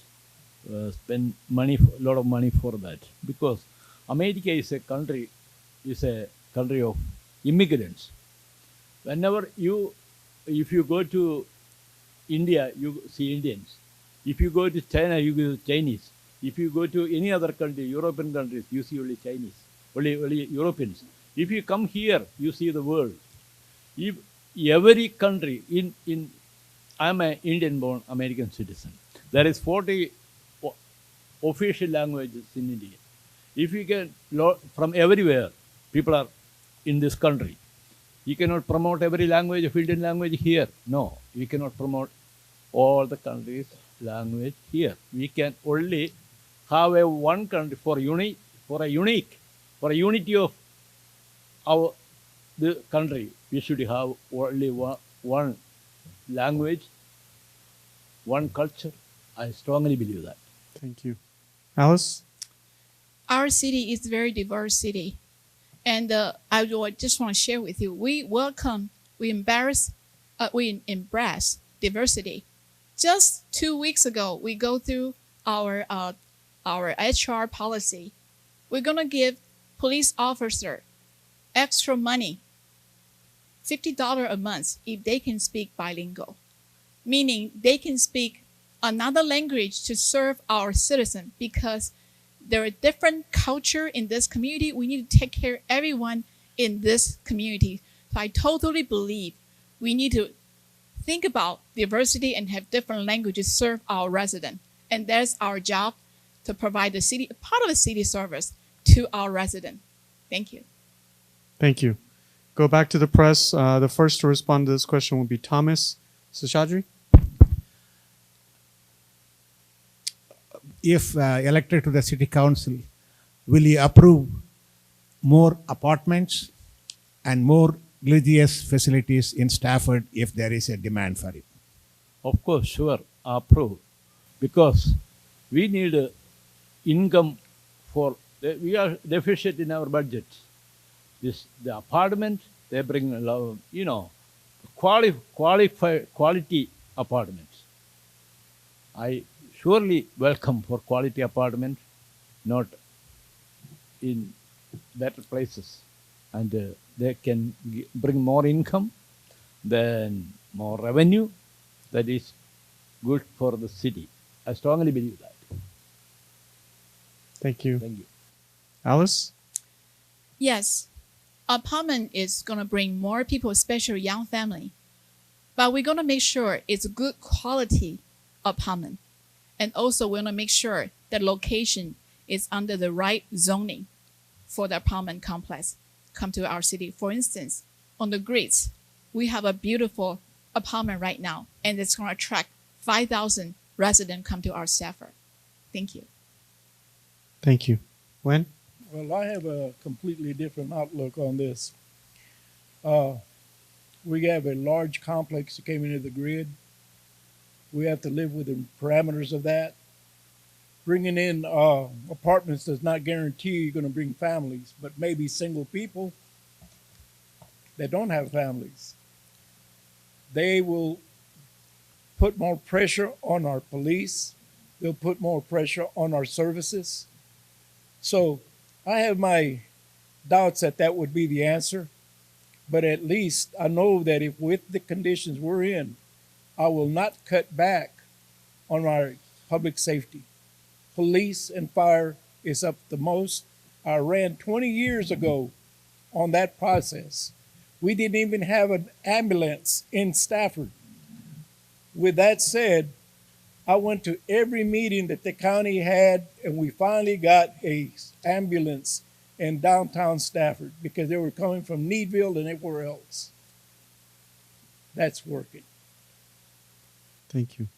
spend money, a lot of money for that, because America is a country of immigrants. Whenever if you go to India, you see Indians. If you go to China, you see Chinese. If you go to any other country, European countries, you see only Chinese, only Europeans. If you come here, you see the world. If every country I'm an Indian-born American citizen. There is 40 official languages in India. If you get from everywhere, people are in this country. You cannot promote every language of Indian language here. No, you cannot promote all the countries' language here. We can only have one country for unity of the country. We should have only one language, one culture. I strongly believe that. Thank you. Alice? Our city is a very diverse city. And I just want to share with you, we embrace diversity. Just 2 weeks ago, we go through our HR policy. We're going to give police officer extra money, $50 a month, if they can speak bilingual, meaning they can speak another language to serve our citizens, because there are different culture in this community. We need to take care of everyone in this community. So I totally believe we need to think about diversity and have different languages serve our residents. And that's our job, to provide the city, part of the city service to our residents. Thank you. Thank you. Go back to the press. The first to respond to this question will be Thomas Seshadri. If elected to the city council, will you approve more apartments and more religious facilities in Stafford if there is a demand for it? Of course, sure, approve. Because we need income we are deficient in our budget. The apartment, they bring a lot of, quality apartments. I surely welcome for quality apartment, not in better places. And they can bring more income, then more revenue. That is good for the city. I strongly believe that. Thank you. Thank you. Alice? Yes, apartment is going to bring more people, especially young family. But we're going to make sure it's a good quality apartment. And also we're going to make sure that location is under the right zoning for the apartment complex come to our city. For instance, on the grids, we have a beautiful apartment right now, and it's going to attract 5,000 residents come to our Stafford. Thank you. Thank you. Wen? Well, I have a completely different outlook on this. We have a large complex that came into the grid. We have to live within parameters of that. Bringing in apartments does not guarantee you're going to bring families, but maybe single people that don't have families. They will put more pressure on our police. They'll put more pressure on our services. So I have my doubts that would be the answer. But at least I know that if with the conditions we're in, I will not cut back on our public safety. Police and fire is up the most. I ran 20 years ago on that process. We didn't even have an ambulance in Stafford. With that said, I went to every meeting that the county had, and we finally got a ambulance in downtown Stafford because they were coming from Needville and everywhere else. That's working. Thank you.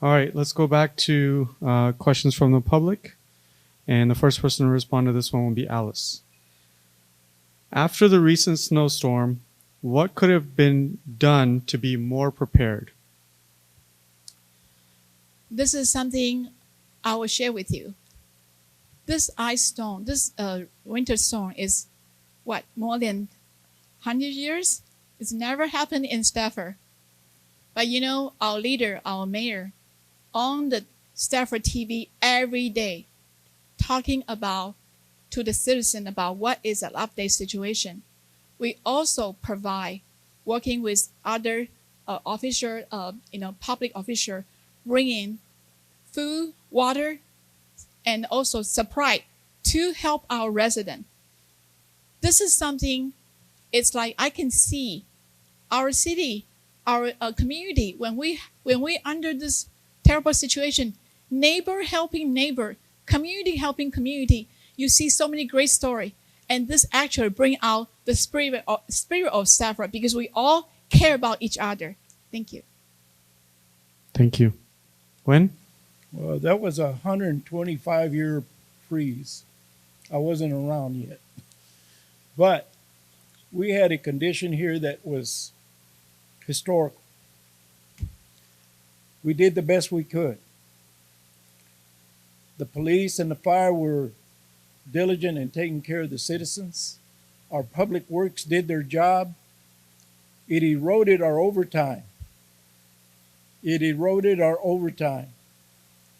All right, let's go back to questions from the public. And the first person to respond to this one will be Alice. After the recent snowstorm, what could have been done to be more prepared? This is something I will share with you. This ice storm, this winter storm is what, more than 100 years? It's never happened in Stafford. But you know, our leader, our mayor, on the Stafford TV every day, talking about to the citizen about what is an update situation. We also provide, working with other officer, public officer, bringing food, water, and also supply to help our resident. This is something, it's like I can see our city, our community, when we under this terrible situation, neighbor helping neighbor, community helping community, you see so many great stories. And this actually bring out the spirit of Stafford because we all care about each other. Thank you. Thank you. When? Well, that was a 125-year freeze. I wasn't around yet. But we had a condition here that was historical. We did the best we could. The police and the fire were diligent in taking care of the citizens. Our public works did their job. It eroded our overtime. It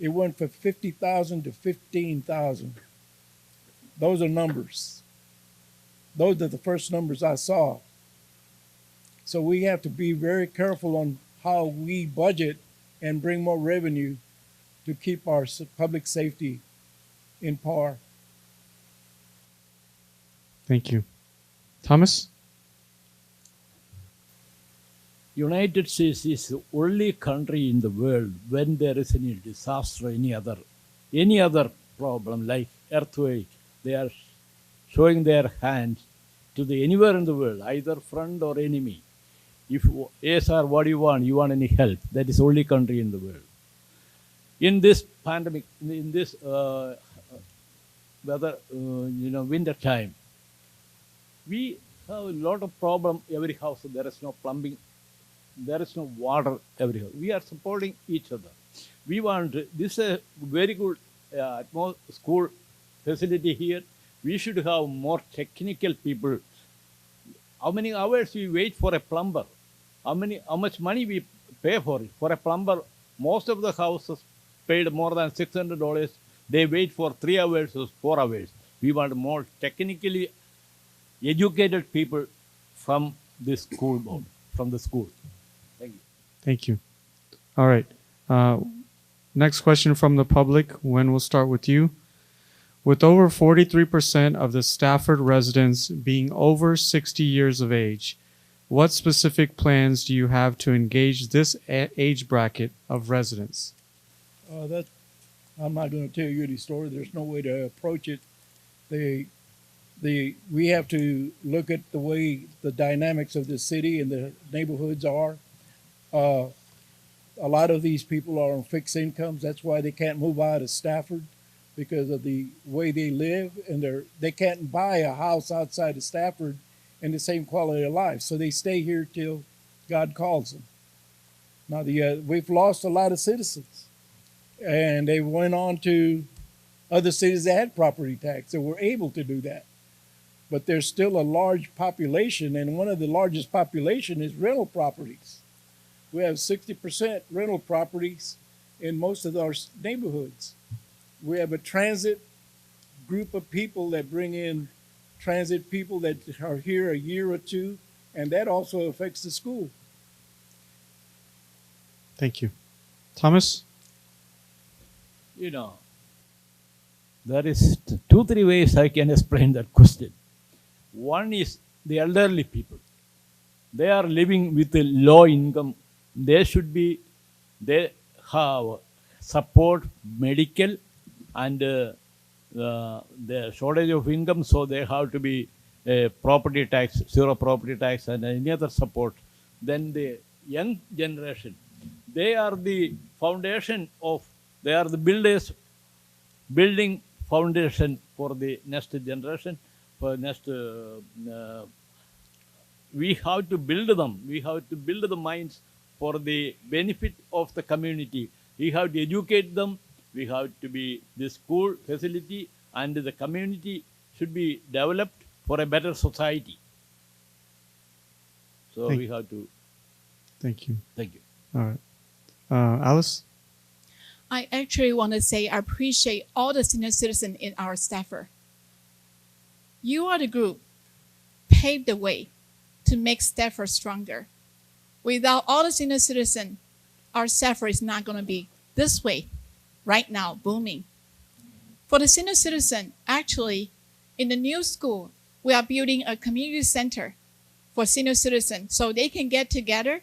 went from 50,000 to 15,000. Those are numbers. Those are the first numbers I saw. So we have to be very careful on how we budget and bring more revenue to keep our public safety in par. Thank you. Thomas? United States is the only country in the world when there is any disaster, any other problem like earthquake, they are showing their hands to the anywhere in the world, either friend or enemy. If yes, sir, what do you want? You want any help? That is the only country in the world. In this pandemic, in this weather, winter time, we have a lot of problem. Every house there is no plumbing, there is no water. Every house. We are supporting each other. We want this a very good school facility here. We should have more technical people. How many hours we wait for a plumber? How much money we pay for it? For a plumber, most of the houses paid more than $600. They wait for 3 hours or 4 hours. We want more technically educated people from the school board, from the school. Thank you. Thank you. All right. Next question from the public. Wen, we'll start with you. With over 43% of the Stafford residents being over 60 years of age, what specific plans do you have to engage this age bracket of residents? I'm not going to tell you the story. There's no way to approach it. We have to look at the way the dynamics of the city and the neighborhoods are. A lot of these people are on fixed incomes. That's why they can't move out of Stafford, because of the way they live, and they can't buy a house outside of Stafford and the same quality of life. So they stay here till God calls them. Now we've lost a lot of citizens, and they went on to other cities that had property tax that were able to do that. But there's still a large population, and one of the largest population is rental properties. We have 60% rental properties in most of our neighborhoods. We have a transit group of people that bring in transit people that are here a year or two, and that also affects the school. Thank you. Thomas? You know, there is two, three ways I can explain that question. One is the elderly people. They are living with a low income. They have support, medical, and the shortage of income, so they have to be property tax, zero property tax, and any other support. Then the young generation, they are the foundation of, they are the builders, building foundation for the next generation, for next. We have to build them. We have to build the minds for the benefit of the community. We have to educate them. We have to be the school facility, and the community should be developed for a better society. So we have to. Thank you. Thank you. All right. Alice? I actually want to say I appreciate all the senior citizens in our Stafford. You are the group paved the way to make Stafford stronger. Without all the senior citizens, our Stafford is not going to be this way right now, booming. For the senior citizen, actually, in the new school, we are building a community center for senior citizens so they can get together.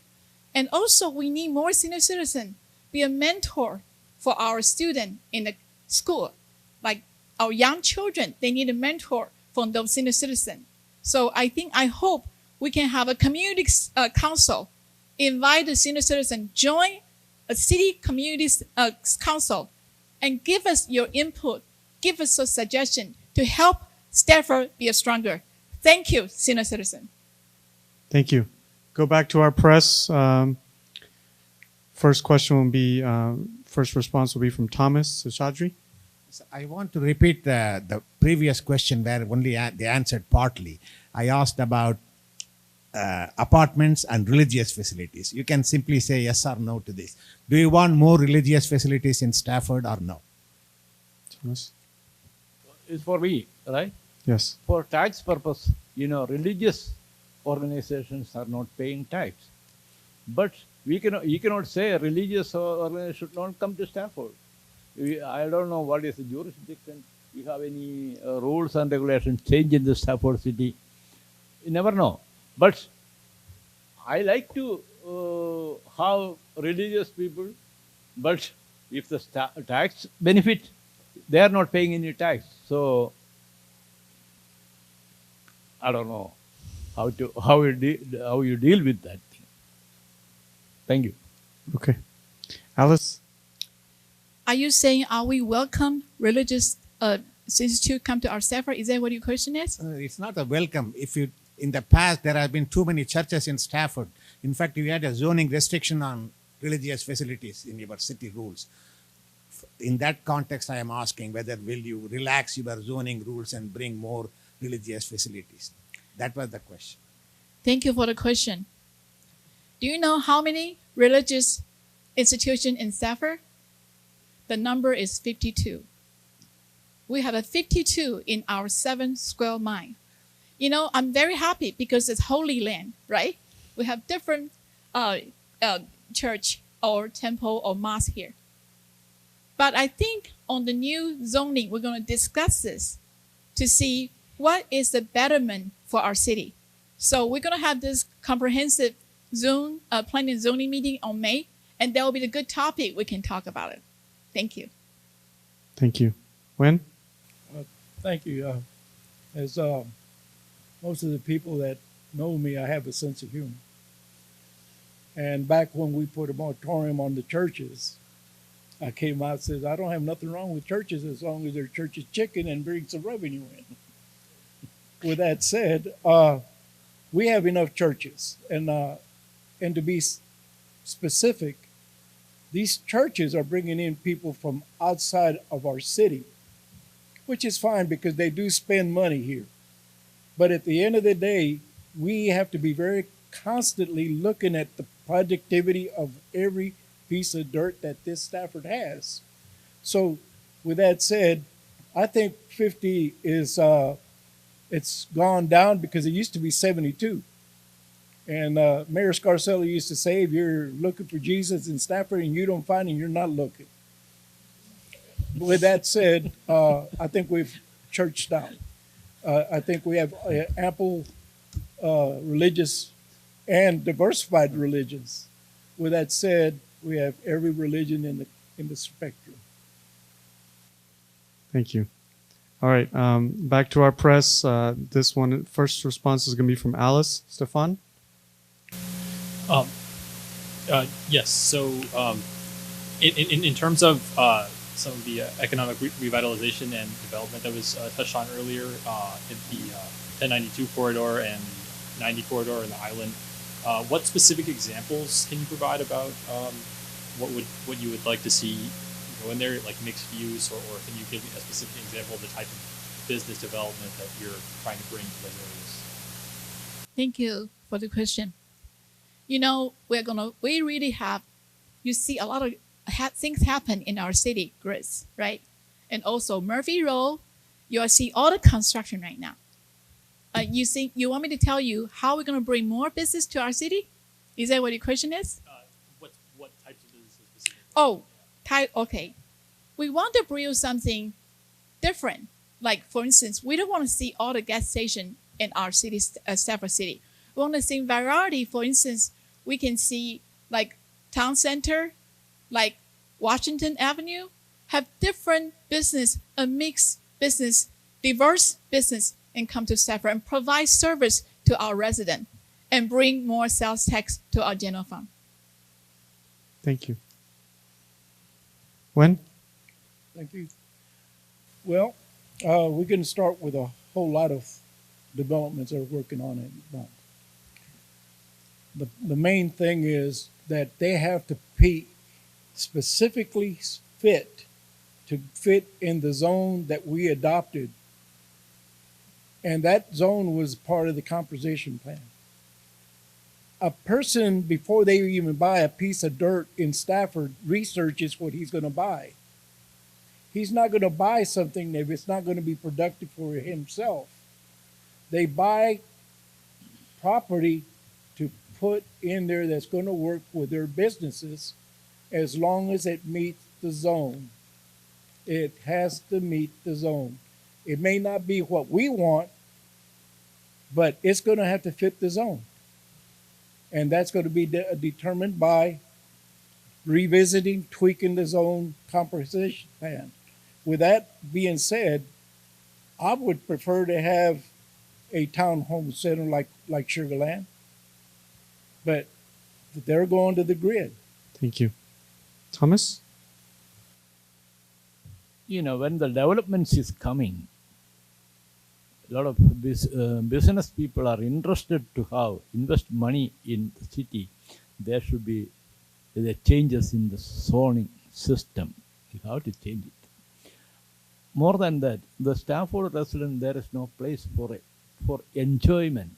And also, we need more senior citizens be a mentor for our students in the school. Like our young children, they need a mentor from those senior citizens. So I hope we can have a community council, invite the senior citizen, join a city community council, and give us your input, give us a suggestion to help Stafford be stronger. Thank you, senior citizen. Thank you. Go back to our press. First question will be, first response will be from Thomas Seshadri. So I want to repeat the previous question where only they answered partly. I asked about apartments and religious facilities. You can simply say yes or no to this. Do you want more religious facilities in Stafford or no? Thomas? It's for me, right? Yes. For tax purpose, religious organizations are not paying tax. But you cannot say a religious organization should not come to Stafford. I don't know what is the jurisdiction. You have any rules and regulations change in the Stafford city? You never know. But I like to have religious people, but if the tax benefit, they are not paying any tax. So I don't know how you deal with that thing. Thank you. Okay. Alice? Are you saying, are we welcome religious institutes to come to our Stafford? Is that what your question is? It's not a welcome. In the past, there have been too many churches in Stafford. In fact, you had a zoning restriction on religious facilities in your city rules. In that context, I am asking whether will you relax your zoning rules and bring more religious facilities? That was the question. Thank you for the question. Do you know how many religious institutions in Stafford? The number is 52. We have a 52 in our 7 square mile. I'm very happy because it's Holy Land, right? We have different church or temple or mosque here. But I think on the new zoning, we're going to discuss this to see what is the betterment for our city. So we're going to have this comprehensive planning and zoning meeting on May, and that will be the good topic we can talk about it. Thank you. Thank you. Wen? Thank you. As most of the people that know me, I have a sense of humor. And back when we put a moratorium on the churches, I came out and said, I don't have nothing wrong with churches as long as their church is chicken and brings some revenue in. With that said, we have enough churches. And to be specific, these churches are bringing in people from outside of our city, which is fine because they do spend money here. But at the end of the day, we have to be very constantly looking at the productivity of every piece of dirt that this Stafford has. So with that said, I think 50 is, it's gone down because it used to be 72. And Mayor Scarcella used to say, if you're looking for Jesus in Stafford and you don't find him, you're not looking. With that said, I think we've churched out. I think we have ample religious and diversified religions. With that said, we have every religion in the spectrum. Thank you. All right, back to our press. This one, first response is going to be from Alice. Stefan? Yes. So, in terms of some of the economic revitalization and development that was touched on earlier in the 1092 corridor and 90 corridor in the island, what specific examples can you provide about what you would like to see go in there, like mixed use, or can you give me a specific example of the type of business development that you're trying to bring to those areas? Thank you for the question. You know, we really have, you see a lot of things happen in our city, Grace, right? And also Murphy Road, you see all the construction right now. You want me to tell you how we're going to bring more business to our city? Is that what your question is? What types of businesses specifically? Okay. We want to bring something different. Like, for instance, we don't want to see all the gas stations in our city, Stafford City. We want to see variety. For instance, we can see like Town Center, like Washington Avenue, have different business, a mixed business, diverse business, and come to Stafford and provide service to our residents and bring more sales tax to our general fund. Thank you. When? Thank you. Well, we're going to start with a whole lot of developments that we're working on it now. The main thing is that they have to be specifically fit in the zone that we adopted. And that zone was part of the composition plan. A person, before they even buy a piece of dirt in Stafford, researches what he's going to buy. He's not going to buy something if it's not going to be productive for himself. They buy property to put in there that's going to work with their businesses as long as it meets the zone. It has to meet the zone. It may not be what we want, but it's going to have to fit the zone. And that's going to be determined by revisiting, tweaking the zone composition plan. With that being said, I would prefer to have a townhome center like Sugarland, but they're going to the grid. Thank you. Thomas? You know, when the developments is coming, a lot of business people are interested to invest money in the city. There should be the changes in the zoning system. You have to change it. More than that, the Stafford resident, there is no place for enjoyment.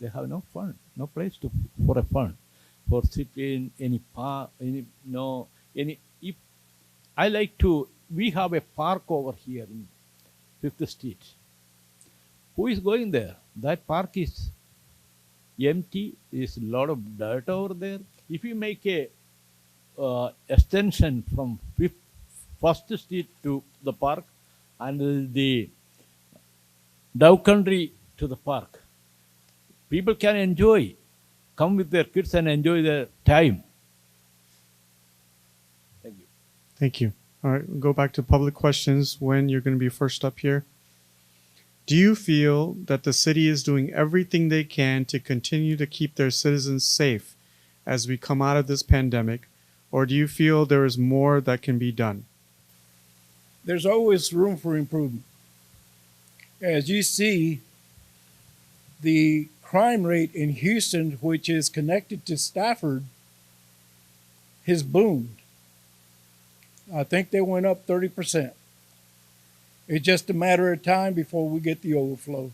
They have no fun, no place for a fun, for sitting any park, if I like to. We have a park over here in 5th Street. Who is going there? That park is empty. There's a lot of dirt over there. If you make a extension from 1st Street to the park and the Dow Country to the park, people can enjoy, come with their kids and enjoy their time. Thank you. Thank you. All right, we'll go back to public questions. When you're going to be first up here. Do you feel that the city is doing everything they can to continue to keep their citizens safe as we come out of this pandemic, or do you feel there is more that can be done? There's always room for improvement. As you see, the crime rate in Houston, which is connected to Stafford, has boomed. I think they went up 30%. It's just a matter of time before we get the overflow.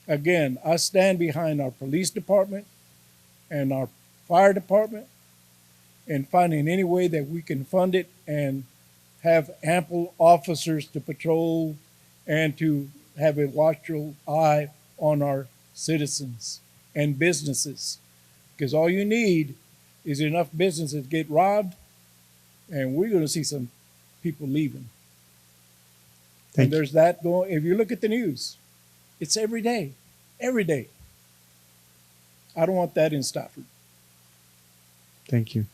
Again, I stand behind our police department and our fire department and finding any way that we can fund it and have ample officers to patrol and to have a watchful eye on our citizens. and businesses. Because all you need is enough businesses get robbed, and we're going to see some people leaving. Thank And there's that going. If you look at the news, it's every day, every day. I don't want that in Stafford. Thank you.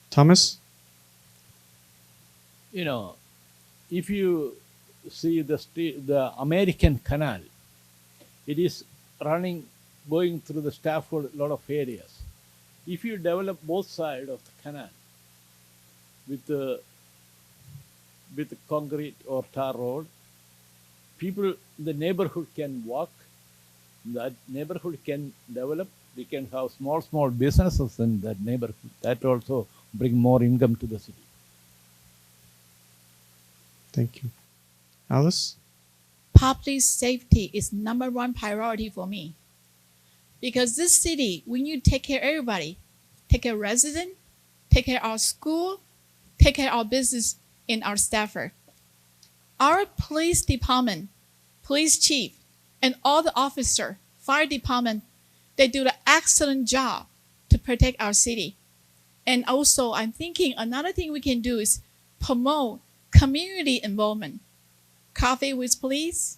Thomas? You know, if you see the American Canal, it is going through the Stafford, a lot of areas. If you develop both sides of the canal with the concrete or tar road, people, the neighborhood can walk, that neighborhood can develop, we can have small businesses in that neighborhood. That also bring more income to the city. Thank you. Alice? Public safety is number one priority for me. Because this city, we need to take care of everybody. Take care of residents, take care of our school, take care of our business in our Stafford. Our police department, police chief, and all the officer, fire department, they do an excellent job to protect our city. And also, I'm thinking another thing we can do is promote community involvement. Coffee with police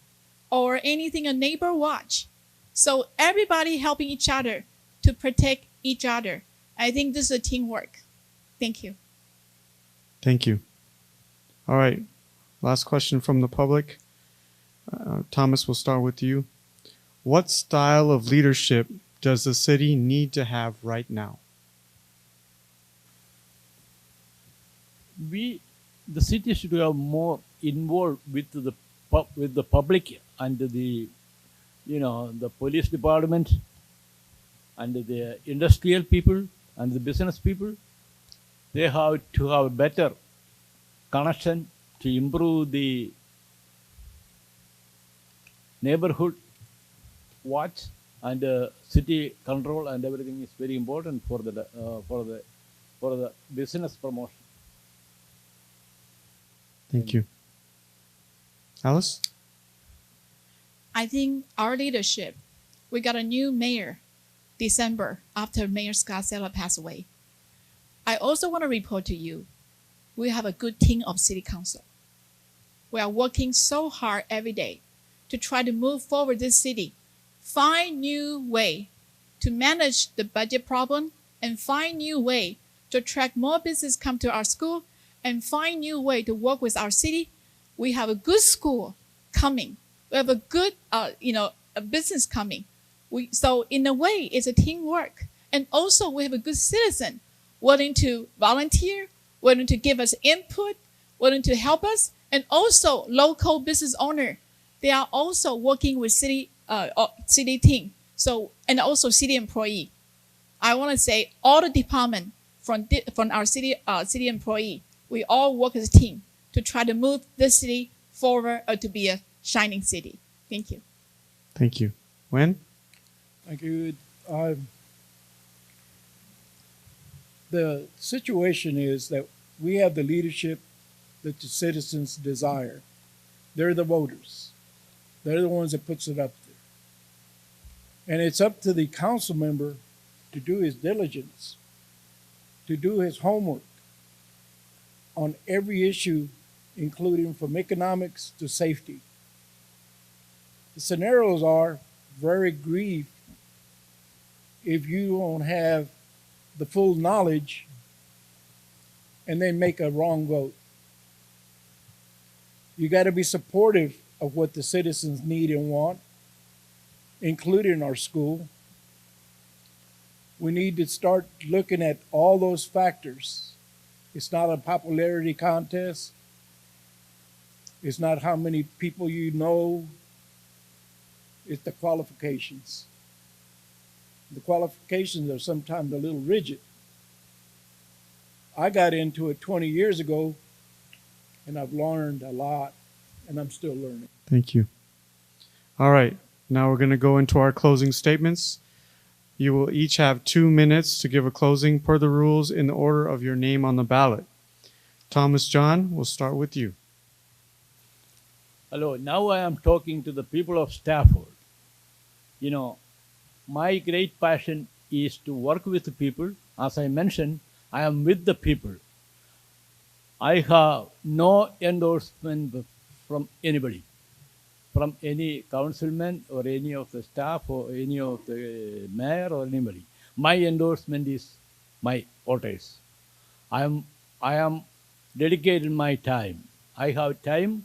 or anything a neighbor watch. So everybody helping each other to protect each other. I think this is a teamwork. Thank you. Thank you. All right. Last question from the public. Thomas, we'll start with you. What style of leadership does the city need to have right now? The city should have more involved with the public and the police department and the industrial people and the business people. They have to have a better connection to improve the neighborhood watch and city control, and everything is very important for the business promotion. Thank you. Alice? I think our leadership, we got a new mayor December after Mayor Scott Sella passed away. I also want to report to you, we have a good team of city council. We are working so hard every day to try to move forward this city, find new way to manage the budget problem, and find new way to attract more business come to our school, and find new way to work with our city. We have a good school coming. We have a good, a business coming. So in a way, it's a teamwork. And also we have a good citizen willing to volunteer, willing to give us input, willing to help us, and also local business owner. They are also working with city team. So, and also city employee. I want to say all the department from our city employee, we all work as a team to try to move this city forward or to be a shining city. Thank you. Thank you. Wen? Thank you. The situation is that we have the leadership that the citizens desire. They're the voters. They're the ones that puts it up there. And it's up to the council member to do his diligence, to do his homework on every issue, including from economics to safety. The scenarios are very grieved if you don't have the full knowledge and then make a wrong vote. You got to be supportive of what the citizens need and want, including our school. We need to start looking at all those factors. It's not a popularity contest. It's not how many people you know. It's the qualifications. The qualifications are sometimes a little rigid. I got into it 20 years ago, and I've learned a lot, and I'm still learning. Thank you. All right. Now we're going to go into our closing statements. You will each have 2 minutes to give a closing per the rules in the order of your name on the ballot. Thomas John, we'll start with you. Hello, now I am talking to the people of Stafford. my great passion is to work with the people. As I mentioned, I am with the people. I have no endorsement from anybody, from any councilman or any of the staff or any of the mayor or anybody. My endorsement is my voters. I am dedicated my time. I have time.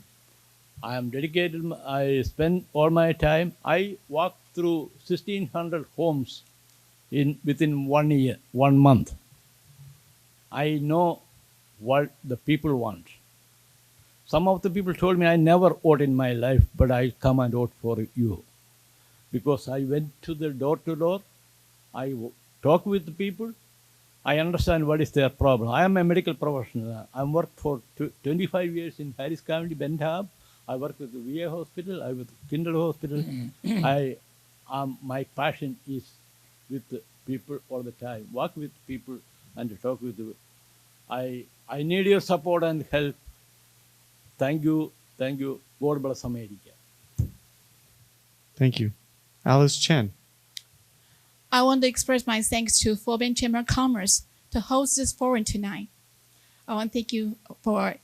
I am dedicated. I spend all my time. I walk through 1,600 homes within 1 year, 1 month. I know what the people want. Some of the people told me I never vote in my life, but I come and vote for you. Because I went to the door to door, I talk with the people, I understand what is their problem. I am a medical professional. I worked for 25 years in Harris County, Bentham. I work with the VA hospital, I work with Kindle Hospital. My passion is with the people all the time. Walk with people and talk with the. I need your support and help. Thank you. Thank you. God bless America. Thank you. Alice Chen. I want to express my thanks to Fort Bend Chamber of Commerce to host this forum tonight. I want to thank you for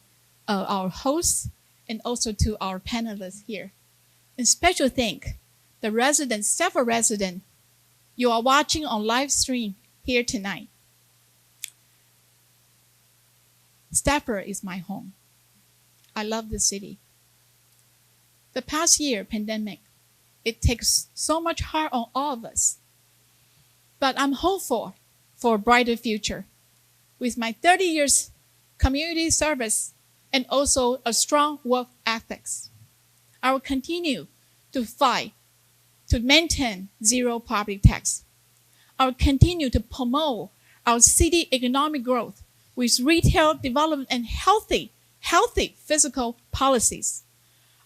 our hosts and also to our panelists here. And special thank the residents, several residents you are watching on live stream here tonight. Stafford is my home. I love the city. The past year, pandemic, it takes so much hard on all of us. But I'm hopeful for a brighter future. With my 30 years community service and also a strong work ethics, I will continue to fight to maintain zero property tax. I will continue to promote our city economic growth with retail development and healthy fiscal policies.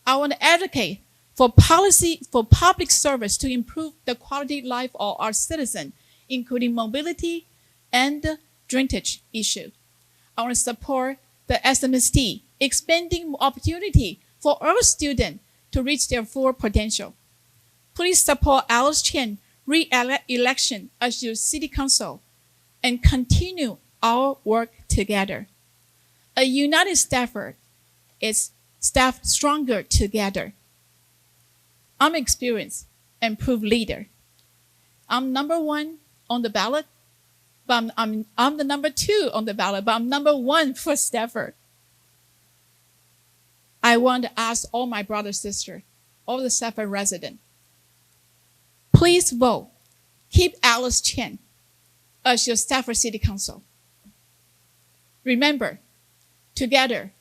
I want to advocate for policy for public service to improve the quality of life of our citizens, including mobility and drainage issue. I want to support the SMST, expanding opportunity for our students to reach their full potential. Please support Alice Chen re-election as your city council and continue our work together. A united Stafford is staffed stronger together. I'm experienced and proved leader. I'm number 1 on the ballot, but I'm the number 2 on the ballot, but I'm number 1 for Stafford. I want to ask all my brothers, sisters, all the Stafford residents, please vote. Keep Alice Chen as your Stafford City Council. Remember, together,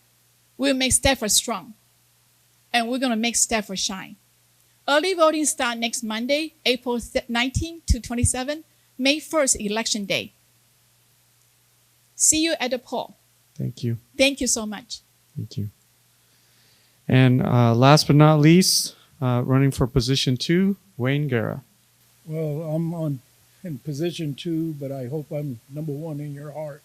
we'll make Stafford strong, and we're going to make Stafford shine. Early voting starts next Monday, April 19 to 27, May 1st, election day. See you at the poll. Thank you. Thank you so much. Thank you. And last but not least, running for position 2, Wayne Guerra. Well, I'm in position 2, but I hope I'm number 1 in your heart.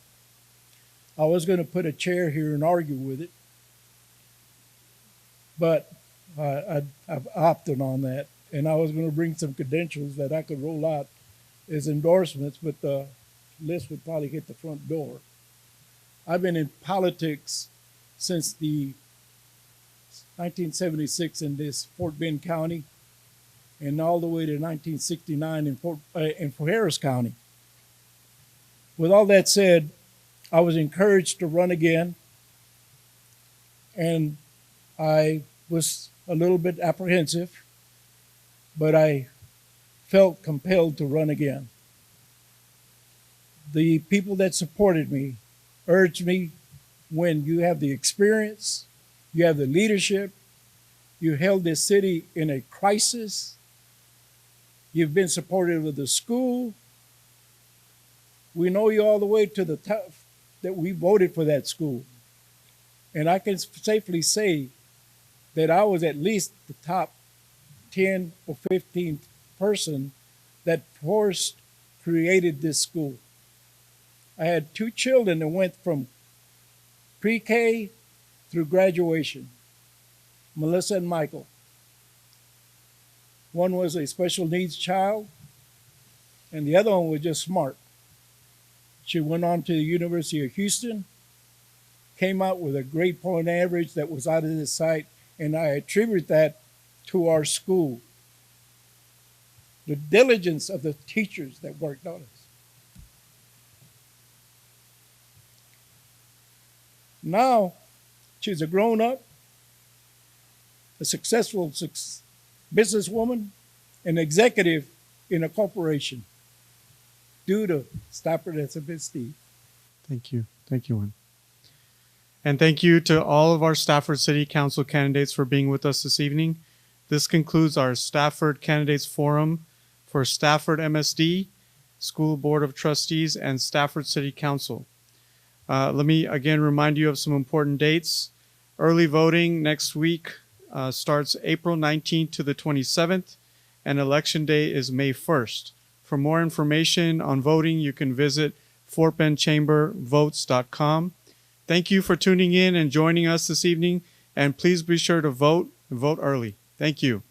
I was going to put a chair here and argue with it, but I've opted on that, and I was going to bring some credentials that I could roll out as endorsements, but the list would probably hit the front door. I've been in politics since the 1976 in this Fort Bend County, and all the way to 1969 in Harris County. With all that said, I was encouraged to run again, and I was a little bit apprehensive, but I felt compelled to run again. The people that supported me urged me, when you have the experience, you have the leadership, you held this city in a crisis, you've been supportive of the school, we know you all the way to the top, that we voted for that school. And I can safely say that I was at least the top 10 or 15 person that first created this school. I had 2 children that went from pre-K through graduation, Melissa and Michael. One was a special needs child, and the other one was just smart. She went on to the University of Houston, came out with a grade point average that was out of this sight, and I attribute that to our school. The diligence of the teachers that worked on us. Now, she's a grown-up, a successful businesswoman, an executive in a corporation due to Stafford SFSD. Thank you. Thank you, Juan. And thank you to all of our Stafford City Council candidates for being with us this evening. This concludes our Stafford Candidates Forum for Stafford MSD, School Board of Trustees, and Stafford City Council. Let me again remind you of some important dates. Early voting next week starts April 19th to the 27th, and Election Day is May 1st. For more information on voting, you can visit FortBendChamberVotes.com. Thank you for tuning in and joining us this evening, and please be sure to vote early. Thank you.